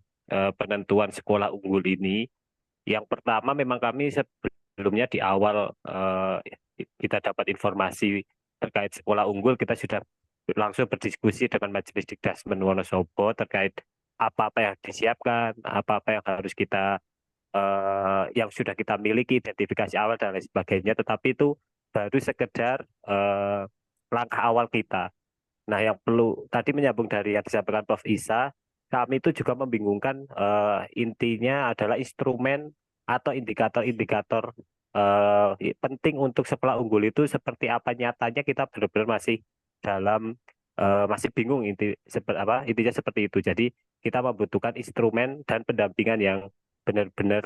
penentuan sekolah unggul ini. Yang pertama, memang kami sebelumnya di awal kita dapat informasi terkait sekolah unggul, kita sudah langsung berdiskusi dengan Majelis Dikdasmen Wonosobo terkait apa-apa yang disiapkan, apa-apa yang harus kita yang sudah kita miliki, identifikasi awal dan lain sebagainya. Tetapi itu baru sekedar langkah awal kita. Nah, yang perlu tadi menyambung dari yang disampaikan Prof. Isa, kami itu juga membingungkan intinya adalah instrumen atau indikator-indikator penting untuk sekolah unggul itu seperti apa nyatanya, kita benar-benar masih dalam masih bingung intinya seperti itu. Jadi kita membutuhkan instrumen dan pendampingan yang benar-benar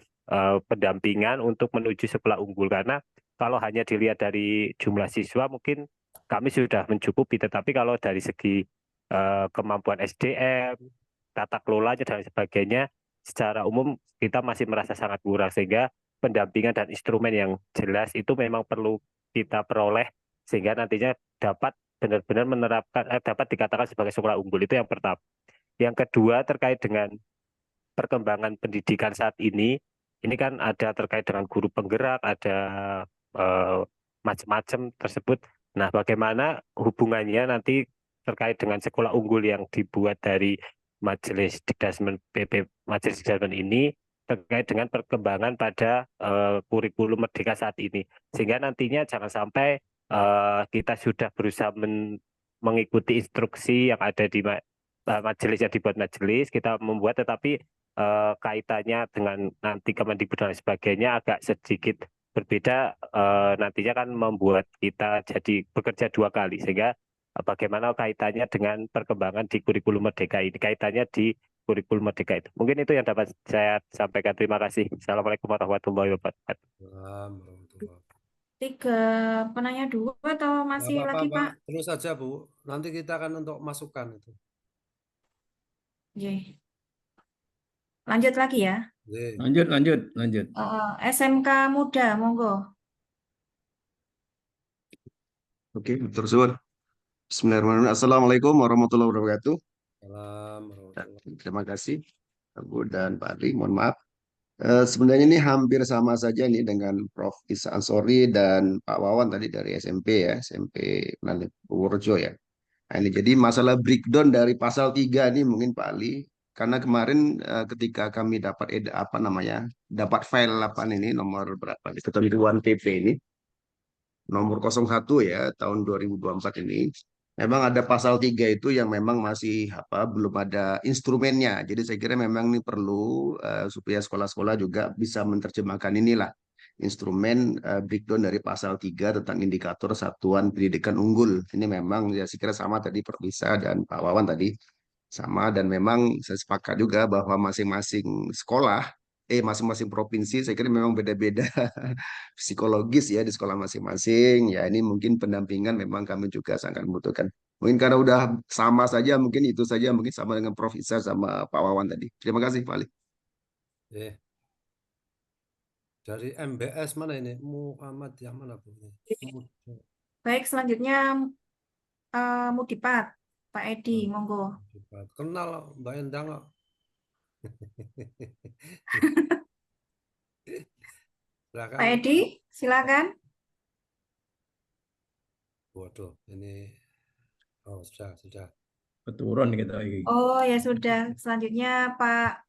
pendampingan untuk menuju sekolah unggul, karena kalau hanya dilihat dari jumlah siswa mungkin kami sudah mencukupi, tetapi kalau dari segi kemampuan SDM, tata kelolanya dan sebagainya, secara umum kita masih merasa sangat kurang, sehingga pendampingan dan instrumen yang jelas itu memang perlu kita peroleh sehingga nantinya dapat benar-benar menerapkan dapat dikatakan sebagai sekolah unggul. Itu yang pertama. Yang kedua, terkait dengan perkembangan pendidikan saat ini kan ada terkait dengan guru penggerak, ada macam-macam tersebut. Nah, bagaimana hubungannya nanti terkait dengan sekolah unggul yang dibuat dari Majelis Dikdasmen Majelis Dikdasmen ini terkait dengan perkembangan pada kurikulum Merdeka saat ini, sehingga nantinya jangan sampai kita sudah berusaha mengikuti instruksi yang ada di majelis yang dibuat majelis, kita membuat, tetapi kaitannya dengan nanti Kemendikbud dan sebagainya agak sedikit berbeda, nantinya kan membuat kita jadi bekerja dua kali, sehingga bagaimana kaitannya dengan perkembangan di kurikulum Merdeka ini, kaitannya di kurikulum Merdeka itu. Mungkin itu yang dapat saya sampaikan. Terima kasih. Assalamualaikum warahmatullahi wabarakatuh. Tiga penanya dua atau masih lagi, Pak? Terus saja, Bu. Nanti kita akan untuk masukan itu. Oke. Lanjut lagi ya. Lanjut. SMK Muda, monggo. Oke, terus Bismillahirrahmanirrahim. Assalamualaikum warahmatullahi wabarakatuh. Terima kasih Bu dan Pak Adli. Mohon maaf. Sebenarnya ini hampir sama saja nih dengan Prof. Isa Ansori dan Pak Wawan tadi dari SMP ya, SMP Purworejo ya. Nah, ini jadi masalah breakdown dari pasal 3 ini mungkin Pak Ali, karena kemarin ketika kami dapat dapat file 8 ini nomor berapa ketentuan PP ini nomor 01 ya tahun 2024 ini. Memang ada pasal 3 itu yang memang masih belum ada instrumennya. Jadi saya kira memang ini perlu supaya sekolah-sekolah juga bisa menerjemahkan inilah instrumen breakdown dari pasal 3 tentang indikator satuan pendidikan unggul. Ini memang ya saya kira sama tadi Prof. Isa dan Pak Wawan tadi sama, dan memang saya sepakat juga bahwa masing-masing sekolah masing-masing provinsi saya kira memang beda-beda psikologis ya di sekolah masing-masing. Ya ini mungkin pendampingan memang kami juga sangat membutuhkan. Mungkin karena udah sama saja, mungkin itu saja, mungkin sama dengan Prof. Isa sama Pak Wawan tadi. Terima kasih Pak Ali. Dari MBS mana ini? Muhammad yang mana, Bu? Baik, selanjutnya Mudipat, Pak Edi, monggo. Kenal Mbak Endang. Pak Edi, silakan. Waduh, ini sudah. Keturun kita ini. Oh ya sudah. Selanjutnya Pak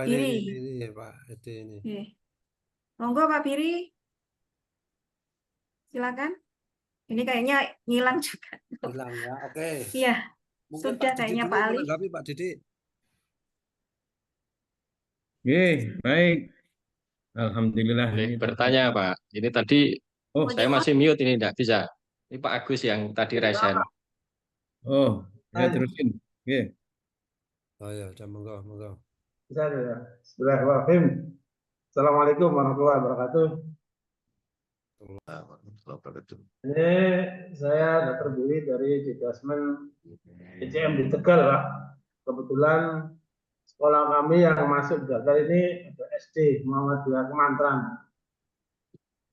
Biri. Ini Pak Edi ini. Monggo Pak Biri. Silakan. Ini kayaknya ngilang juga. Hilang ya, oke. Iya. Mungkin Sudah Pak Didi kayaknya dulu Pak Ali. menanggapi, Pak Didi. Baik. Alhamdulillah. Boleh Ini bertanya, Pak. Ini tadi Oh, saya masih mute ini, tidak bisa. Ini Pak Agus yang tadi resen. oh, ya terusin. Oke. Oh ya, udah monggo, monggo. Bisa ya. Bismillahirrahmanirrahim. Assalamualaikum warahmatullahi wabarakatuh. Ini saya Dr. Billy dari Detachment ECM di Tegal, Pak. Kebetulan sekolah kami yang masuk daftar ini ada SD Muhammadiyah Kemantran.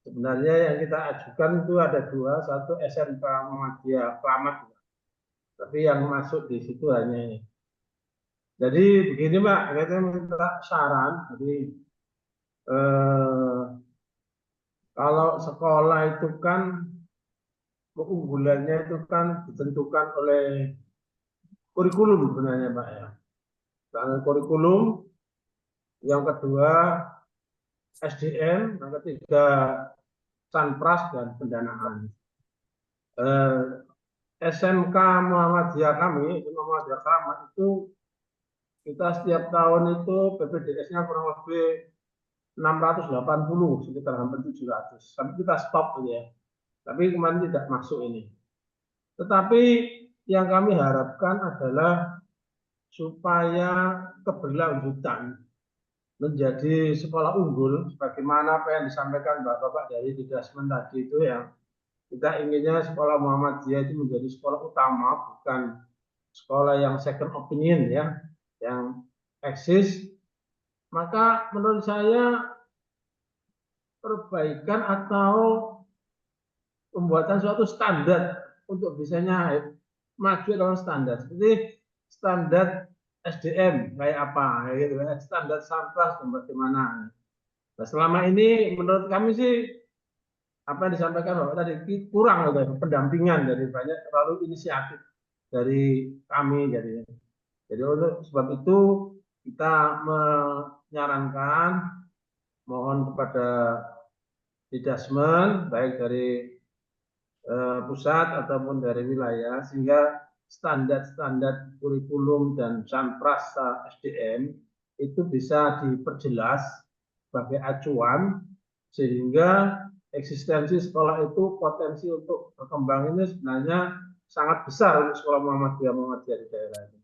Sebenarnya yang kita ajukan itu ada dua, satu SMK Muhammadiyah Keramat, tapi yang masuk di situ hanya ini. Jadi begini Pak, kita minta saran. Jadi kalau sekolah itu kan keunggulannya itu kan ditentukan oleh kurikulum sebenarnya Pak ya. Karena kurikulum, yang kedua SDM, yang ketiga Sanpras dan pendanaan. SMK Muhammadiyah kami, Muhammadiyah Keramat itu kita setiap tahun itu PPDS-nya kurang lebih 680, sekitar hampir 700. Sampai kita stop gitu ya. Tapi kemarin tidak masuk ini. Tetapi yang kami harapkan adalah supaya keberlanjutan menjadi sekolah unggul, sebagaimana apa yang disampaikan Bapak dari Detachment tadi itu yang kita inginnya sekolah Muhammadiyah itu menjadi sekolah utama, bukan sekolah yang second opinion ya, yang eksis. Maka menurut saya perbaikan atau pembuatan suatu standar untuk bisanya maju dalam standar seperti standar SDM kayak apa gitu, standar Sanpras dan bagaimana. Nah, selama ini menurut kami sih apa yang disampaikan Bapak tadi kurang gitu, pendampingan dari banyak terlalu inisiatif dari kami. Jadi untuk sebab itu kita menyarankan mohon kepada Detachment baik dari pusat ataupun dari wilayah sehingga standar-standar kurikulum dan Sanpras SDM itu bisa diperjelas sebagai acuan sehingga eksistensi sekolah itu potensi untuk berkembang ini sebenarnya sangat besar untuk sekolah Muhammadiyah di daerah ini.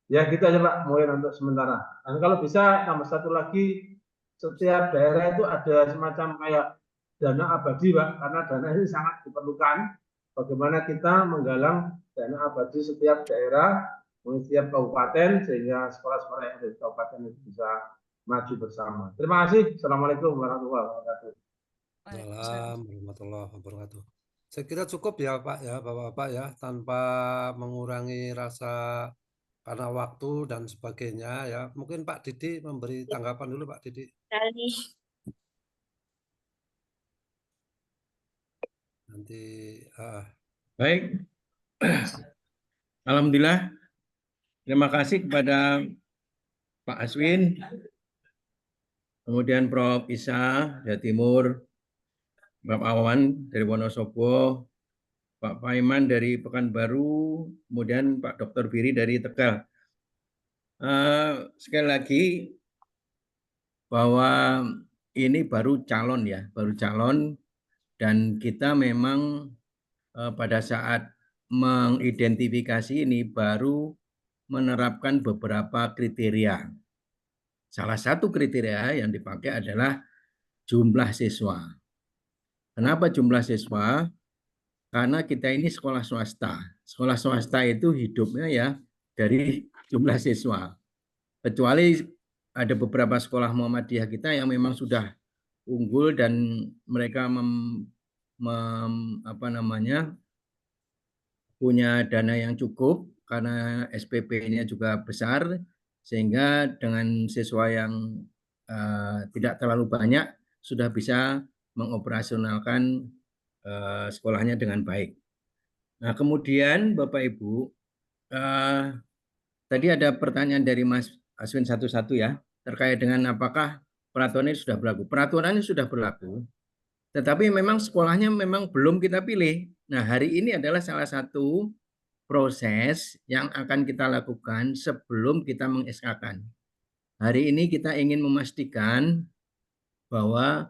Ya kita aja Pak, mungkin untuk sementara. Dan kalau bisa tambah satu lagi, setiap daerah itu ada semacam kayak dana abadi Pak, karena dana ini sangat diperlukan. Bagaimana kita menggalang dana abadi setiap daerah, setiap kabupaten, sehingga sekolah-sekolah yang ada di kabupaten itu bisa maju bersama. Terima kasih. Assalamualaikum warahmatullahi wabarakatuh. Waalaikumsalam warahmatullahi wabarakatuh. Saya kira cukup ya Pak ya, Bapak-Bapak ya, tanpa mengurangi rasa karena waktu dan sebagainya ya. Mungkin Pak Didi memberi tanggapan dulu Pak Didi. Nanti Baik. Alhamdulillah. Terima kasih kepada Pak Aswin, kemudian Prof. Isa dari Timur, Bapak Wawan dari Wonosobo, Pak Paiman dari Pekanbaru, kemudian Pak Dr. Biri dari Tegal. Sekali lagi bahwa ini baru calon ya, baru calon, dan kita memang pada saat mengidentifikasi ini baru menerapkan beberapa kriteria. Salah satu kriteria yang dipakai adalah jumlah siswa. Kenapa jumlah siswa? Karena kita ini sekolah swasta. Sekolah swasta itu hidupnya ya dari jumlah siswa. Kecuali ada beberapa sekolah Muhammadiyah kita yang memang sudah unggul dan mereka punya dana yang cukup karena SPP-nya juga besar, sehingga dengan siswa yang tidak terlalu banyak sudah bisa mengoperasionalkan sekolahnya dengan baik. Nah, kemudian Bapak Ibu, tadi ada pertanyaan dari Mas Aswin satu-satu ya, terkait dengan apakah peraturan ini sudah berlaku. Peraturannya sudah berlaku, tetapi memang sekolahnya memang belum kita pilih. Nah, hari ini adalah salah satu proses yang akan kita lakukan sebelum kita meng-SK-kan. Hari ini kita ingin memastikan bahwa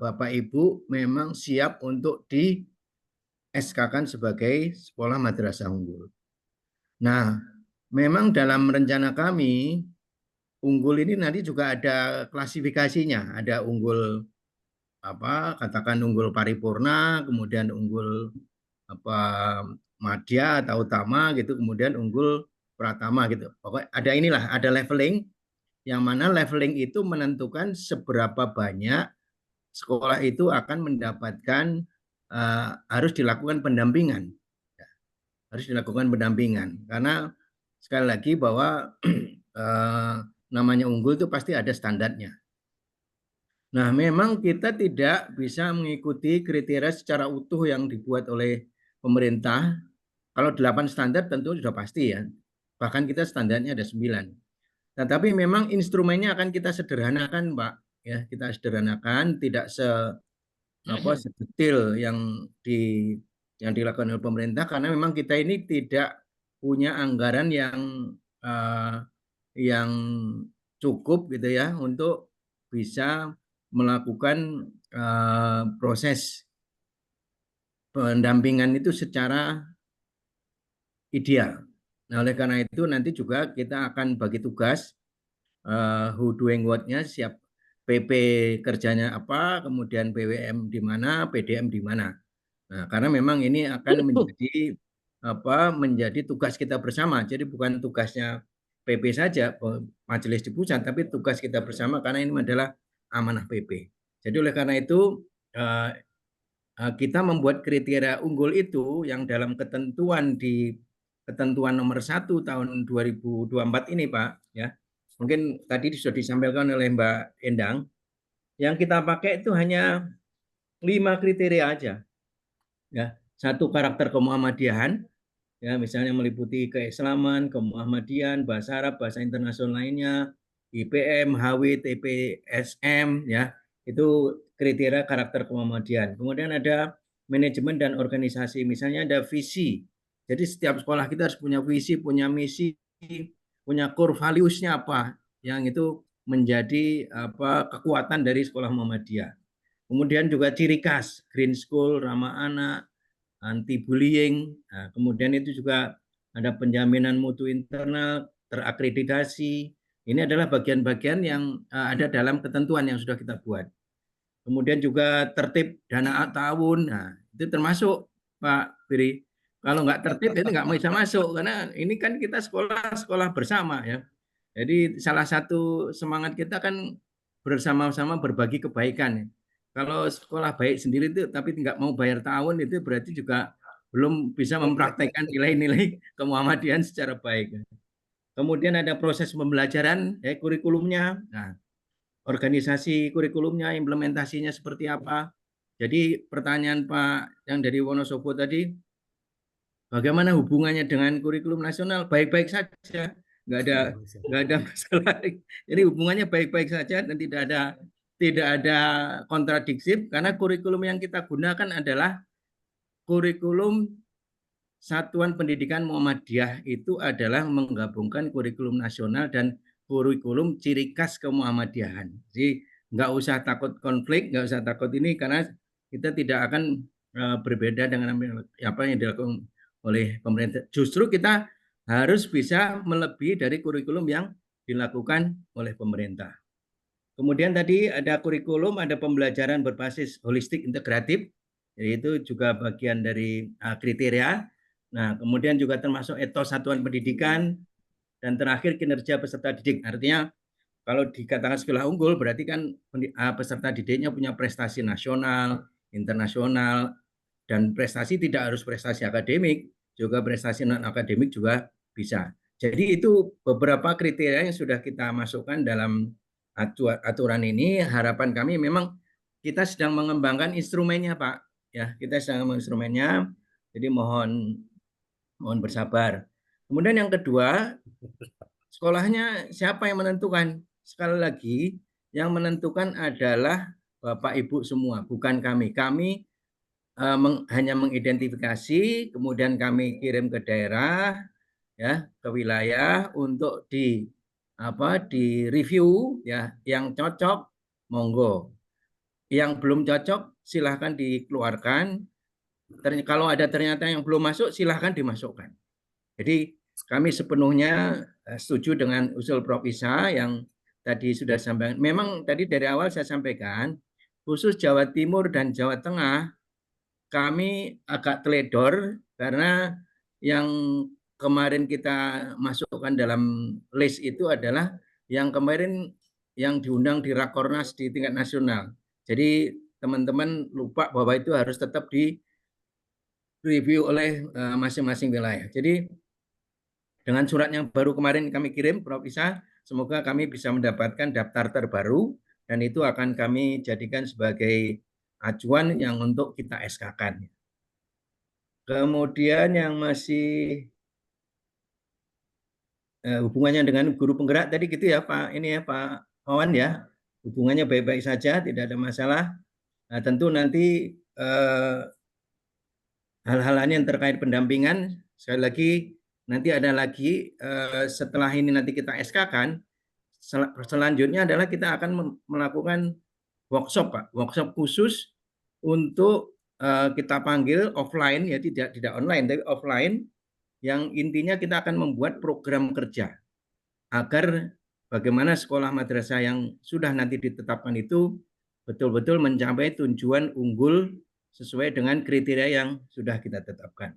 Bapak Ibu memang siap untuk di SK-kan sebagai sekolah madrasah unggul. Nah, memang dalam rencana kami unggul ini nanti juga ada klasifikasinya, ada unggul katakan unggul paripurna, kemudian unggul madya atau utama gitu, kemudian unggul pratama gitu. Pokoknya ada leveling, yang mana leveling itu menentukan seberapa banyak sekolah itu akan mendapatkan harus dilakukan pendampingan. Harus dilakukan pendampingan karena sekali lagi bahwa namanya unggul itu pasti ada standarnya. Nah, memang kita tidak bisa mengikuti kriteria secara utuh yang dibuat oleh pemerintah. Kalau 8 standar tentu sudah pasti ya. Bahkan kita standarnya ada 9. Tetapi memang instrumennya akan kita sederhanakan, Pak. Ya, kita sederhanakan, tidak sedetail yang dilakukan oleh pemerintah karena memang kita ini tidak punya anggaran yang cukup gitu ya untuk bisa melakukan proses pendampingan itu secara ideal. Nah, oleh karena itu nanti juga kita akan bagi tugas who doing what-nya, siap PP kerjanya apa, kemudian PWM di mana, PDM di mana. Nah, karena memang ini akan menjadi tugas kita bersama. Jadi bukan tugasnya PP saja, majelis di pusat, tapi tugas kita bersama karena ini adalah amanah PP. Jadi oleh karena itu kita membuat kriteria unggul itu yang dalam ketentuan nomor 1 tahun 2024 ini, Pak, ya. Mungkin tadi sudah disampaikan oleh Mbak Endang, yang kita pakai itu hanya 5 kriteria aja. Ya, 1 karakter kemuhammadiyahan, ya, misalnya meliputi keislaman, kemuhammadian, bahasa Arab, bahasa internasional lainnya, IPM, HW, TPSM, ya, itu kriteria karakter kemuhammadian. Kemudian ada manajemen dan organisasi, misalnya ada visi. Jadi setiap sekolah kita harus punya visi, punya misi, punya core values-nya apa, yang itu menjadi kekuatan dari sekolah Muhammadiyah. Kemudian juga ciri khas, green school, ramah anak, anti bullying. Nah, kemudian itu juga ada penjaminan mutu internal, terakreditasi. Ini adalah bagian-bagian yang ada dalam ketentuan yang sudah kita buat. Kemudian juga tertib dana tahun. Nah, itu termasuk Pak Biri. Kalau nggak tertib itu nggak bisa masuk karena ini kan kita sekolah bersama ya. Jadi salah satu semangat kita kan bersama-sama berbagi kebaikan. Kalau sekolah baik sendiri itu tapi nggak mau bayar tahun itu berarti juga belum bisa mempraktekkan nilai-nilai kemuhammadian secara baik. Kemudian ada proses pembelajaran, kurikulumnya. Nah, organisasi kurikulumnya, implementasinya seperti apa. Jadi pertanyaan Pak yang dari Wonosobo tadi, bagaimana hubungannya dengan kurikulum nasional? Baik-baik saja, nggak ada masalah. Jadi hubungannya baik-baik saja dan tidak ada kontradiksi karena kurikulum yang kita gunakan adalah kurikulum Satuan Pendidikan Muhammadiyah, itu adalah menggabungkan kurikulum nasional dan kurikulum ciri khas kemuhammadiyahan. Jadi nggak usah takut konflik, nggak usah takut ini karena kita tidak akan berbeda dengan apa yang dilakukan oleh pemerintah. Justru kita harus bisa melebihi dari kurikulum yang dilakukan oleh pemerintah. Kemudian tadi ada kurikulum, ada pembelajaran berbasis holistik integratif, yaitu juga bagian dari kriteria. Nah, kemudian juga termasuk etos satuan pendidikan, dan terakhir kinerja peserta didik. Artinya kalau dikatakan sekolah unggul berarti kan peserta didiknya punya prestasi nasional, internasional, dan prestasi tidak harus prestasi akademik, juga prestasi non akademik juga bisa. Jadi itu beberapa kriteria yang sudah kita masukkan dalam aturan ini. Harapan kami memang kita sedang mengembangkan instrumennya, Pak. Ya, kita sedang mengembangkan instrumennya. Jadi mohon bersabar. Kemudian yang kedua, sekolahnya siapa yang menentukan? Sekali lagi, yang menentukan adalah Bapak Ibu semua, bukan kami. Kami hanya mengidentifikasi, kemudian kami kirim ke daerah, ya, ke wilayah untuk di review, ya, yang cocok monggo, yang belum cocok silahkan dikeluarkan. Kalau ada ternyata yang belum masuk silahkan dimasukkan. Jadi kami sepenuhnya setuju dengan usul Prof. Isa yang tadi sudah sampaikan. Memang tadi dari awal saya sampaikan, khusus Jawa Timur dan Jawa Tengah kami agak teledor karena yang kemarin kita masukkan dalam list itu adalah yang kemarin yang diundang di Rakornas di tingkat nasional. Jadi teman-teman lupa bahwa itu harus tetap di review oleh masing-masing wilayah. Jadi dengan surat yang baru kemarin kami kirim, Prof. Isa, semoga kami bisa mendapatkan daftar terbaru dan itu akan kami jadikan sebagai acuan yang untuk kita SK-kan. Kemudian yang masih hubungannya dengan guru penggerak tadi gitu ya Pak, ini ya Pak Wawan ya, hubungannya baik-baik saja, tidak ada masalah. Nah, tentu nanti hal-hal lain yang terkait pendampingan, sekali lagi nanti ada lagi setelah ini nanti kita SK-kan, selanjutnya adalah kita akan melakukan workshop Pak, workshop khusus untuk kita panggil offline ya, tidak online tapi offline, yang intinya kita akan membuat program kerja agar bagaimana sekolah madrasah yang sudah nanti ditetapkan itu betul-betul mencapai tujuan unggul sesuai dengan kriteria yang sudah kita tetapkan.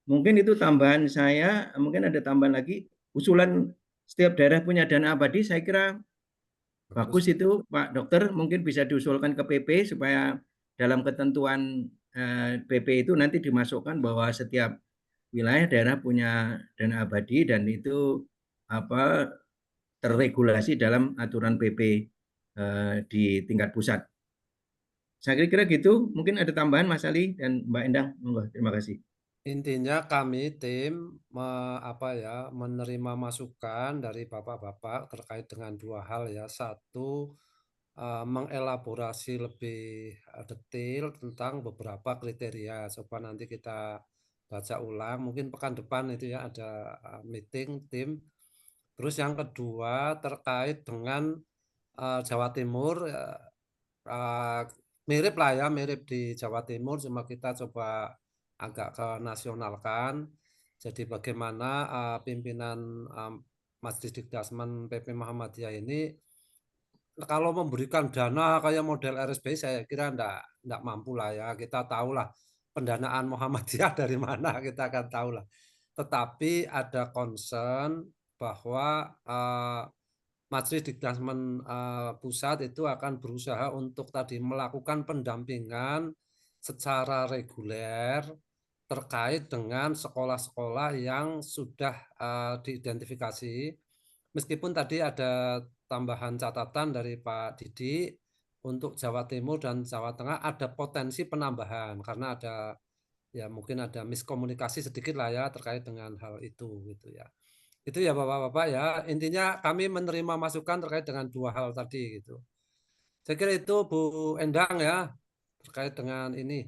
Mungkin itu tambahan saya, mungkin ada tambahan lagi, usulan setiap daerah punya dana abadi, saya kira bagus itu Pak Dokter, mungkin bisa diusulkan ke PP supaya dalam ketentuan PP itu nanti dimasukkan bahwa setiap wilayah daerah punya dana abadi dan itu terregulasi dalam aturan PP di tingkat pusat. Saya kira gitu, mungkin ada tambahan Mas Ali dan Mbak Endang. Terima kasih. Intinya kami tim menerima masukan dari bapak-bapak terkait dengan dua hal ya. Satu, mengelaborasi lebih detail tentang beberapa kriteria. Coba nanti kita baca ulang. Mungkin pekan depan itu ya ada meeting tim. Terus yang kedua terkait dengan Jawa Timur, mirip lah ya, mirip di Jawa Timur, cuma kita coba agak ke nasionalkan. Jadi bagaimana pimpinan Majelis Dikdasmen PP Muhammadiyah ini kalau memberikan dana kayak model RSBI saya kira enggak mampu lah ya. Kita tahulah pendanaan Muhammadiyah dari mana, kita akan tahu lah. Tetapi ada concern bahwa Majelis Dikdasmen pusat itu akan berusaha untuk tadi melakukan pendampingan secara reguler terkait dengan sekolah-sekolah yang sudah diidentifikasi. Meskipun tadi ada tambahan catatan dari Pak Didi untuk Jawa Timur dan Jawa Tengah ada potensi penambahan karena ada ya mungkin ada miskomunikasi sedikit lah ya terkait dengan hal itu gitu ya. Itu ya Bapak-bapak ya. Intinya kami menerima masukan terkait dengan dua hal tadi gitu. Saya kira itu Bu Endang ya terkait dengan ini.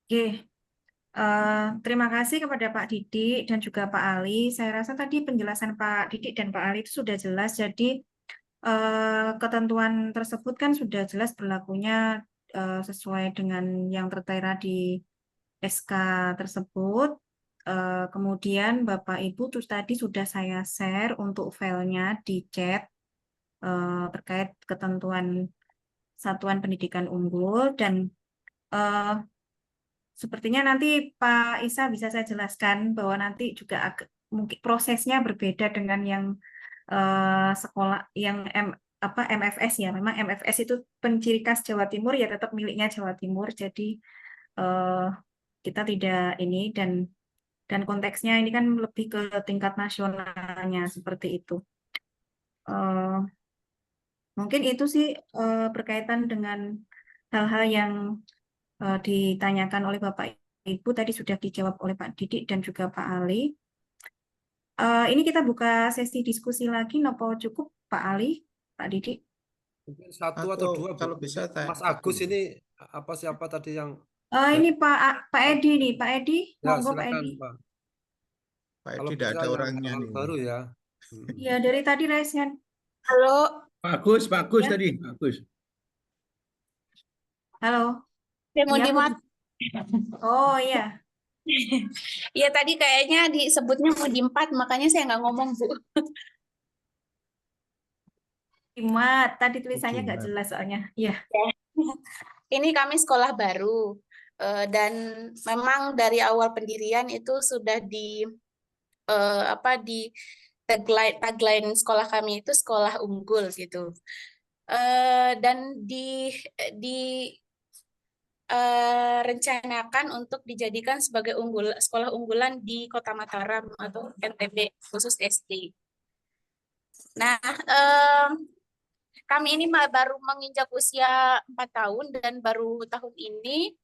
Oke. Terima kasih kepada Pak Didik dan juga Pak Ali. Saya rasa tadi penjelasan Pak Didik dan Pak Ali itu sudah jelas. Jadi ketentuan tersebut kan sudah jelas berlakunya sesuai dengan yang tertera di SK tersebut. Kemudian Bapak Ibu terus tadi sudah saya share untuk filenya di chat terkait ketentuan Satuan Pendidikan Unggul dan sepertinya nanti Pak Isa bisa saya jelaskan bahwa nanti juga mungkin prosesnya berbeda dengan yang sekolah yang MFS ya. Memang MFS itu penciri khas Jawa Timur ya tetap miliknya Jawa Timur. Jadi kita tidak ini dan konteksnya ini kan lebih ke tingkat nasionalnya seperti itu. Mungkin itu sih berkaitan dengan hal-hal yang ditanyakan oleh Bapak Ibu tadi sudah dijawab oleh Pak Didik dan juga Pak Ali. Ini kita buka sesi diskusi lagi, nopo cukup Pak Ali, Pak Didik? Mungkin satu atau dua kalau bisa Mas Agus ini Apa siapa tadi yang Ini Pak Edi nih, Pak Edi, ya monggo Pak silakan Edi. Pak. Pak Kalau Edi tidak bisa ada yang orangnya hal nih. baru ya. Ya dari tadi raise hand. Halo, Bagus, bagus Ya. tadi, bagus. Halo. saya mau Iya, Bu. dimat. Oh iya. Iya tadi kayaknya disebutnya mau di 4, makanya saya nggak ngomong, Bu. Imat, tadi tulisannya nggak Imat. jelas soalnya. Iya. Ini kami sekolah baru dan memang dari awal pendirian itu sudah di di tagline sekolah kami itu sekolah unggul gitu. Dan rencanakan untuk dijadikan sebagai sekolah unggulan di Kota Mataram atau NTB khusus SD. Nah, kami ini baru menginjak usia 4 tahun dan baru tahun ini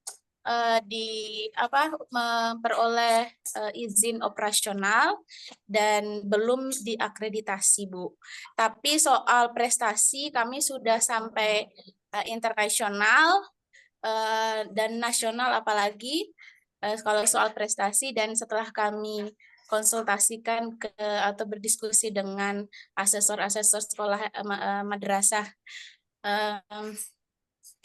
memperoleh izin operasional dan belum diakreditasi, Bu. Tapi soal prestasi kami sudah sampai internasional dan nasional apalagi kalau soal prestasi, dan setelah kami konsultasikan atau berdiskusi dengan asesor-asesor sekolah madrasah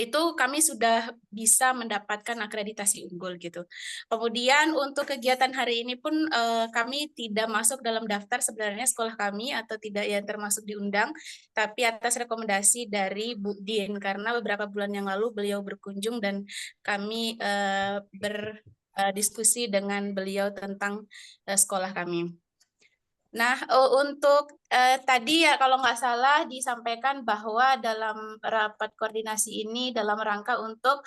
itu kami sudah bisa mendapatkan akreditasi unggul gitu. Kemudian untuk kegiatan hari ini pun kami tidak masuk dalam daftar sebenarnya sekolah kami atau tidak yang termasuk diundang, tapi atas rekomendasi dari Bu Din karena beberapa bulan yang lalu beliau berkunjung dan kami berdiskusi dengan beliau tentang sekolah kami. Nah, untuk tadi ya kalau nggak salah disampaikan bahwa dalam rapat koordinasi ini dalam rangka untuk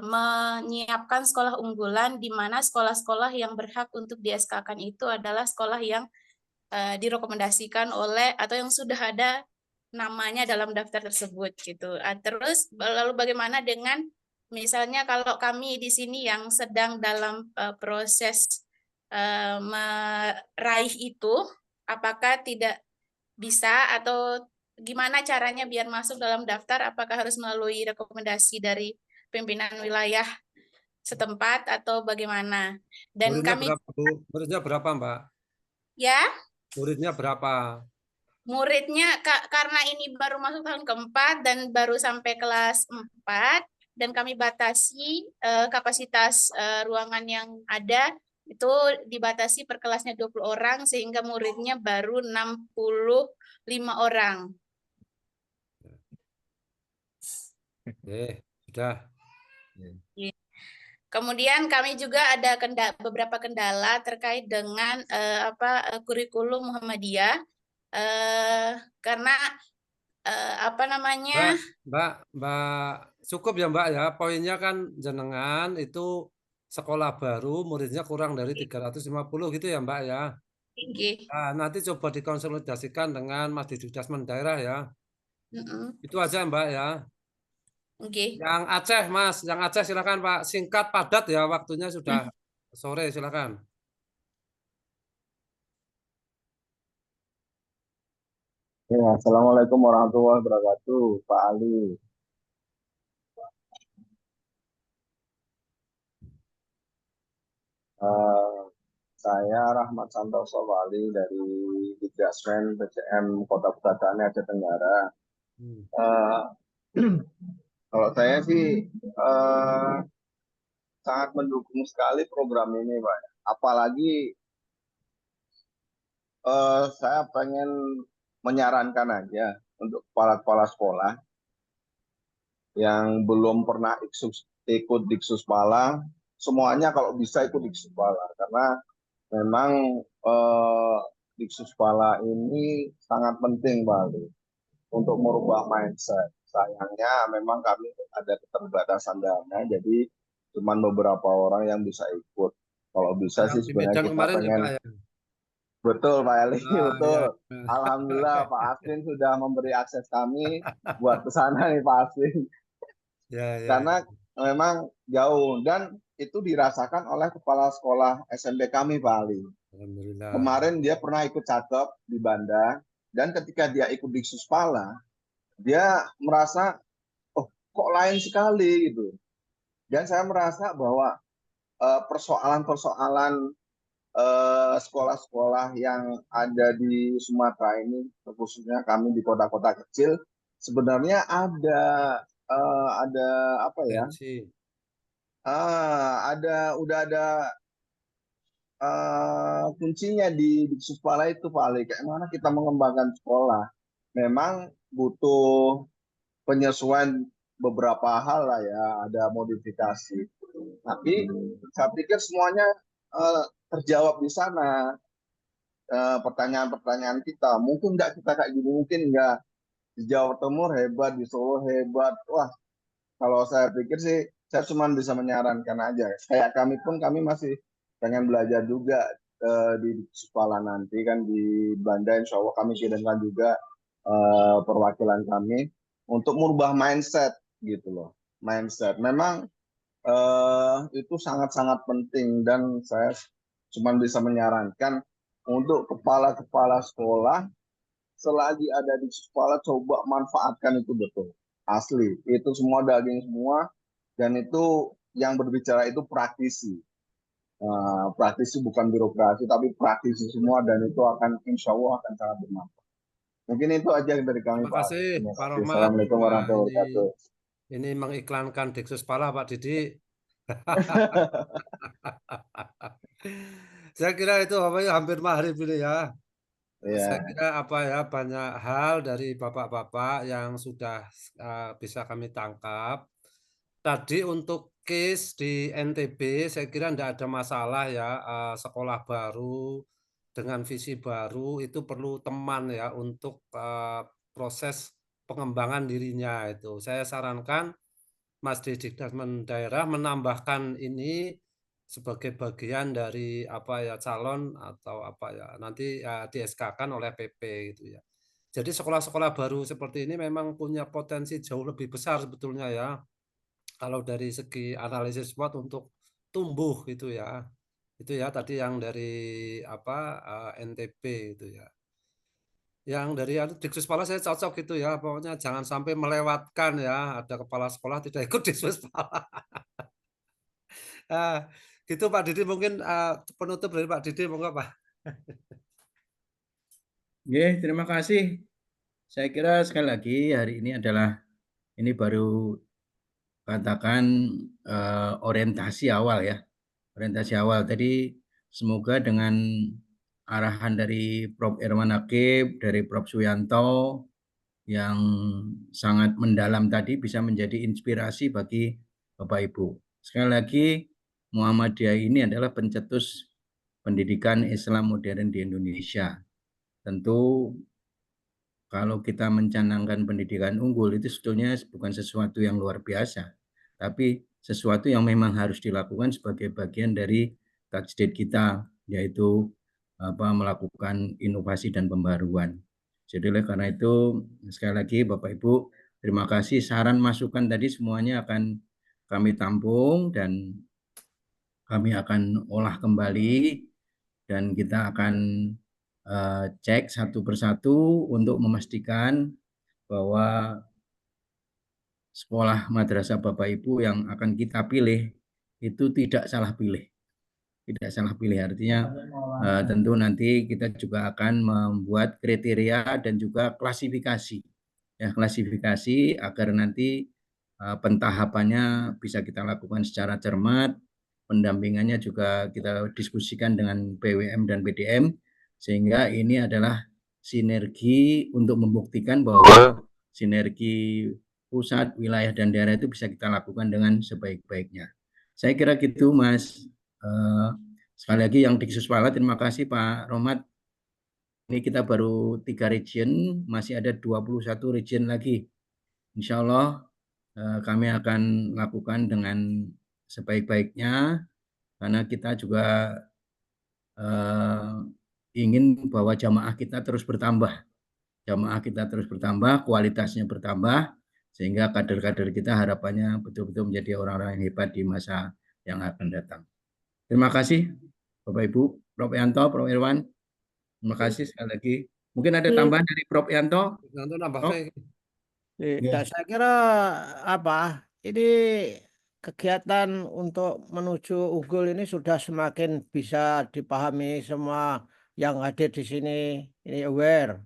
menyiapkan sekolah unggulan di mana sekolah-sekolah yang berhak untuk di-SK-kan itu adalah sekolah yang direkomendasikan oleh atau yang sudah ada namanya dalam daftar tersebut gitu. Terus lalu bagaimana dengan misalnya kalau kami di sini yang sedang dalam proses meraih itu, apakah tidak bisa atau gimana caranya biar masuk dalam daftar? Apakah harus melalui rekomendasi dari pimpinan wilayah setempat atau bagaimana? Dan muridnya kami berapa, Bu? Muridnya berapa, Mbak? ya Muridnya berapa? muridnya karena ini baru masuk tahun keempat dan baru sampai kelas 4 dan kami batasi kapasitas ruangan yang ada itu dibatasi per kelasnya 20 orang sehingga muridnya baru 65 orang. Sudah. Kemudian kami juga ada beberapa kendala terkait dengan kurikulum Muhammadiyah karena Mbak cukup ya Mbak ya, poinnya kan jenengan itu sekolah baru muridnya kurang dari 350 gitu ya Mbak ya. Nah, nanti coba dikonsolidasikan dengan Mas Didikdasmen daerah ya. Itu aja Mbak ya. Yang Aceh Mas, yang Aceh silakan Pak, singkat padat ya, waktunya sudah sore, silakan. Ya, Assalamualaikum warahmatullahi wabarakatuh, Pak Ali. Saya Rahmat Santoso Wali dari Dikdasmen PCM Kota Pegadaian Aceh Tenggara. Kalau saya sih sangat mendukung sekali program ini, Pak. Apalagi saya pengen menyarankan aja untuk kepala-kepala sekolah yang belum pernah ikut Diksuspala, semuanya kalau bisa ikut Diksuspala karena memang Diksuspala ini sangat penting Pak untuk merubah mindset. Sayangnya memang kami ada keterbatasan dana, jadi cuma beberapa orang yang bisa ikut. Kalau bisa sih sebenarnya kita pengen. Betul Pak Eli, betul. Ya. Alhamdulillah Pak Aswin sudah memberi akses kami buat ke sana nih Pak Aswin. Karena memang jauh dan itu dirasakan oleh kepala sekolah SMP kami Pak Ali. Kemarin dia pernah ikut catok di Banda dan ketika dia ikut Diksuspala, dia merasa, oh kok lain sekali gitu. Dan saya merasa bahwa persoalan-persoalan sekolah-sekolah yang ada di Sumatera ini, khususnya kami di kota-kota kecil, sebenarnya ada apa ya? Udah ada kuncinya di kepala itu, Pak Ali. Kayak mana kita mengembangkan sekolah? Memang butuh penyesuaian beberapa hal lah ya, ada modifikasi. Tapi saya pikir semuanya terjawab di sana. Pertanyaan-pertanyaan kita, mungkin nggak kita kayak gini, mungkin nggak di Jawa Timur hebat, di Solo hebat. Wah, kalau saya pikir sih, saya cuma bisa menyarankan aja. Kayak kami pun, kami masih pengen belajar juga di sekolah nanti kan di Belanda. Insya Allah kami kirimkan juga perwakilan kami untuk merubah mindset gitu loh. Mindset memang itu sangat-sangat penting, dan saya cuma bisa menyarankan untuk kepala-kepala sekolah, selagi ada di sekolah coba manfaatkan itu betul. Asli, itu semua daging semua, dan itu yang berbicara itu praktisi. Praktisi bukan birokrasi, tapi praktisi semua, dan itu akan insya Allah akan sangat bermanfaat. Mungkin itu aja dari kami, Terima kasih, Pak Rohmat. Assalamualaikum warahmatullahi wabarakatuh. Ini mengiklankan Diksus Pala, Pak Didi. Saya kira itu hampir maghrib ini ya. Saya kira banyak hal dari bapak-bapak yang sudah bisa kami tangkap. Tadi untuk case di NTB, saya kira tidak ada masalah ya. Sekolah baru dengan visi baru itu perlu teman ya untuk proses pengembangan dirinya itu. Saya sarankan Mas Dikdasmen daerah menambahkan ini sebagai bagian dari calon atau nanti di SK-kan oleh PP gitu ya. Jadi sekolah-sekolah baru seperti ini memang punya potensi jauh lebih besar sebetulnya ya. Kalau dari segi analisis SWOT untuk tumbuh gitu ya. Itu ya tadi yang dari NTB itu ya. Yang dari Diksus Pala saya cocok gitu ya, pokoknya jangan sampai melewatkan ya, ada kepala sekolah tidak ikut Diksus Pala. Gitu Pak Didi, mungkin penutup dari Pak Didi, monggo Pak. Terima kasih. Saya kira sekali lagi hari ini ini baru katakan orientasi awal ya. Orientasi awal. Tadi semoga dengan arahan dari Prof. Irwan Akib, dari Prof. Suyanto yang sangat mendalam tadi bisa menjadi inspirasi bagi Bapak Ibu. Sekali lagi, Muhammadiyah ini adalah pencetus pendidikan Islam modern di Indonesia. Tentu kalau kita mencanangkan pendidikan unggul itu sebetulnya bukan sesuatu yang luar biasa, tapi sesuatu yang memang harus dilakukan sebagai bagian dari tajdid kita, yaitu melakukan inovasi dan pembaruan. Jadi oleh karena itu sekali lagi Bapak Ibu, terima kasih, saran masukan tadi semuanya akan kami tampung dan kami akan olah kembali, dan kita akan cek satu persatu untuk memastikan bahwa sekolah madrasah Bapak Ibu yang akan kita pilih itu tidak salah pilih. Tidak salah pilih, artinya tentu nanti kita juga akan membuat kriteria dan juga klasifikasi. Ya, klasifikasi agar nanti pentahapannya bisa kita lakukan secara cermat, pendampingannya juga kita diskusikan dengan PWM dan PDM, sehingga ini adalah sinergi untuk membuktikan bahwa sinergi pusat, wilayah, dan daerah itu bisa kita lakukan dengan sebaik-baiknya. Saya kira gitu, Mas. Sekali lagi yang Diksus Pala, terima kasih Pak Rohmat. Ini kita baru 3 region, masih ada 21 region lagi. Insya Allah kami akan lakukan dengan sebaik-baiknya, karena kita juga ingin bahwa jamaah kita terus bertambah. Jamaah kita terus bertambah, kualitasnya bertambah, sehingga kader-kader kita harapannya betul-betul menjadi orang-orang yang hebat di masa yang akan datang. Terima kasih Bapak Ibu, Prof. Yanto, Prof. Irwan. Terima kasih sekali lagi. Mungkin ada tambahan dari Prof. Yanto? Yanto nambah. Tidak, saya kira apa ini kegiatan untuk menuju unggul ini sudah semakin bisa dipahami semua yang hadir di sini, ini aware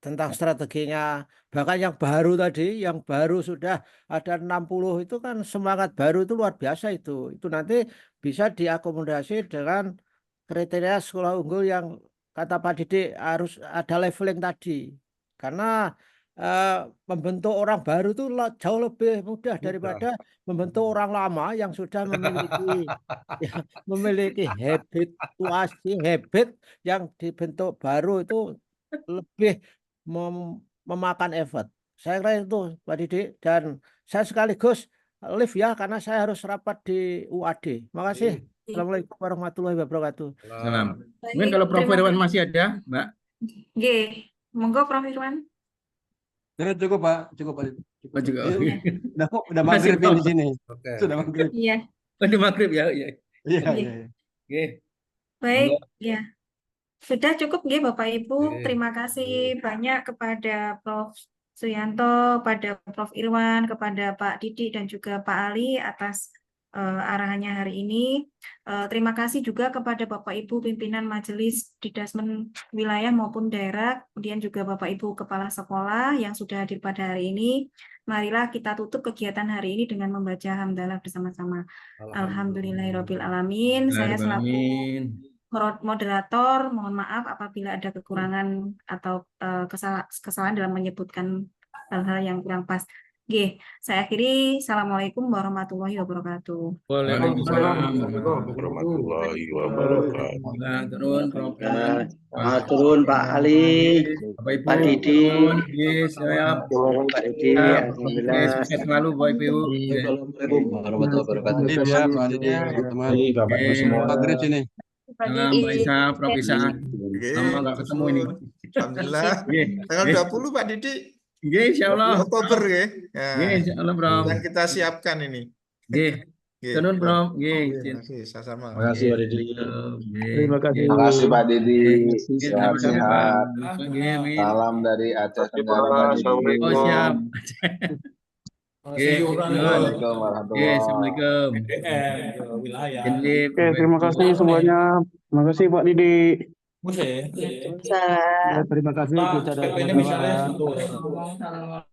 tentang strateginya. Bahkan yang baru tadi, yang baru sudah ada 60 itu kan semangat baru itu luar biasa itu. Itu nanti bisa diakomodasi dengan kriteria sekolah unggul yang kata Pak Didik harus ada leveling tadi. Karena membentuk orang baru itu jauh lebih mudah daripada membentuk orang lama yang sudah memiliki habit yang dibentuk baru itu lebih memakan effort. Saya kira itu Pak Didik, dan saya sekaligus live ya karena saya harus rapat di UAD. Makasih. Assalamualaikum warahmatullahi wabarakatuh. Salam. Baik, Mungkin kalau Prof. terima Irwan kasih. masih ada, Mbak. G, monggo Prof. Irwan. Ya, cukup Pak, cukup Pak. Oh, juga. Udah Masih, maghrib ini di Prof. sini. Oke. Sudah maghrib. Iya. Udah maghrib ya. Iya. Iya, Iya. iya. Oke. Baik, Monggo. ya. Sudah cukup nggih Bapak Ibu. Oke. Terima kasih banyak kepada Prof. Suyanto, pada Prof. Irwan, kepada Pak Didik dan juga Pak Ali atas arahannya hari ini. Terima kasih juga kepada Bapak Ibu pimpinan Majelis Didasmen wilayah maupun daerah, kemudian juga Bapak Ibu kepala sekolah yang sudah hadir pada hari ini. Marilah kita tutup kegiatan hari ini dengan membaca hamdalah bersama-sama. Alhamdulillahirabbil alamin. Saya selaku Amin. moderator, mohon maaf apabila ada kekurangan atau kesalahan dalam menyebutkan hal-hal yang kurang pas. Oke, saya akhiri. Assalamualaikum warahmatullahi wabarakatuh. Waalaikumsalam warahmatullahi wabarakatuh. Nah, turun Prof. Turun Pak Ali, Bapak Ibu, Pak Didi. turun. Yes, siap. Pak Didi, alhamdulillah. Yes, sukses selalu Bapak Ibu. Assalamualaikum warahmatullahi wabarakatuh. Maghrib ya Pak Didi, teman-teman. Oke. Maghrib sini. Salam Pak Isa, Prof. Isa. Lama nggak ketemu ini. Alhamdulillah. Oke. Tanggal Oke. 20 Pak Didik. Oke, insya Allah. Oktober ya. Oke, insya Allah, Prof. Yang kita siapkan ini. Oke. Oke. Turun, Prof. Oke. Terima kasih, sama-sama. Terima kasih Pak Didi. Terima kasih Pak Didi. Sehat-sehat. Amin. Salam dari Aceh Tenggara Pak Didi. Oh, siap. Oke, Assalamualaikum warahmatullahi Oke, Assalamualaikum. Wilayah. Oke, terima kasih semuanya. Terima kasih Pak Didi. Waalaikumsalam. Terima kasih kepada Pak, PP-nya misalnya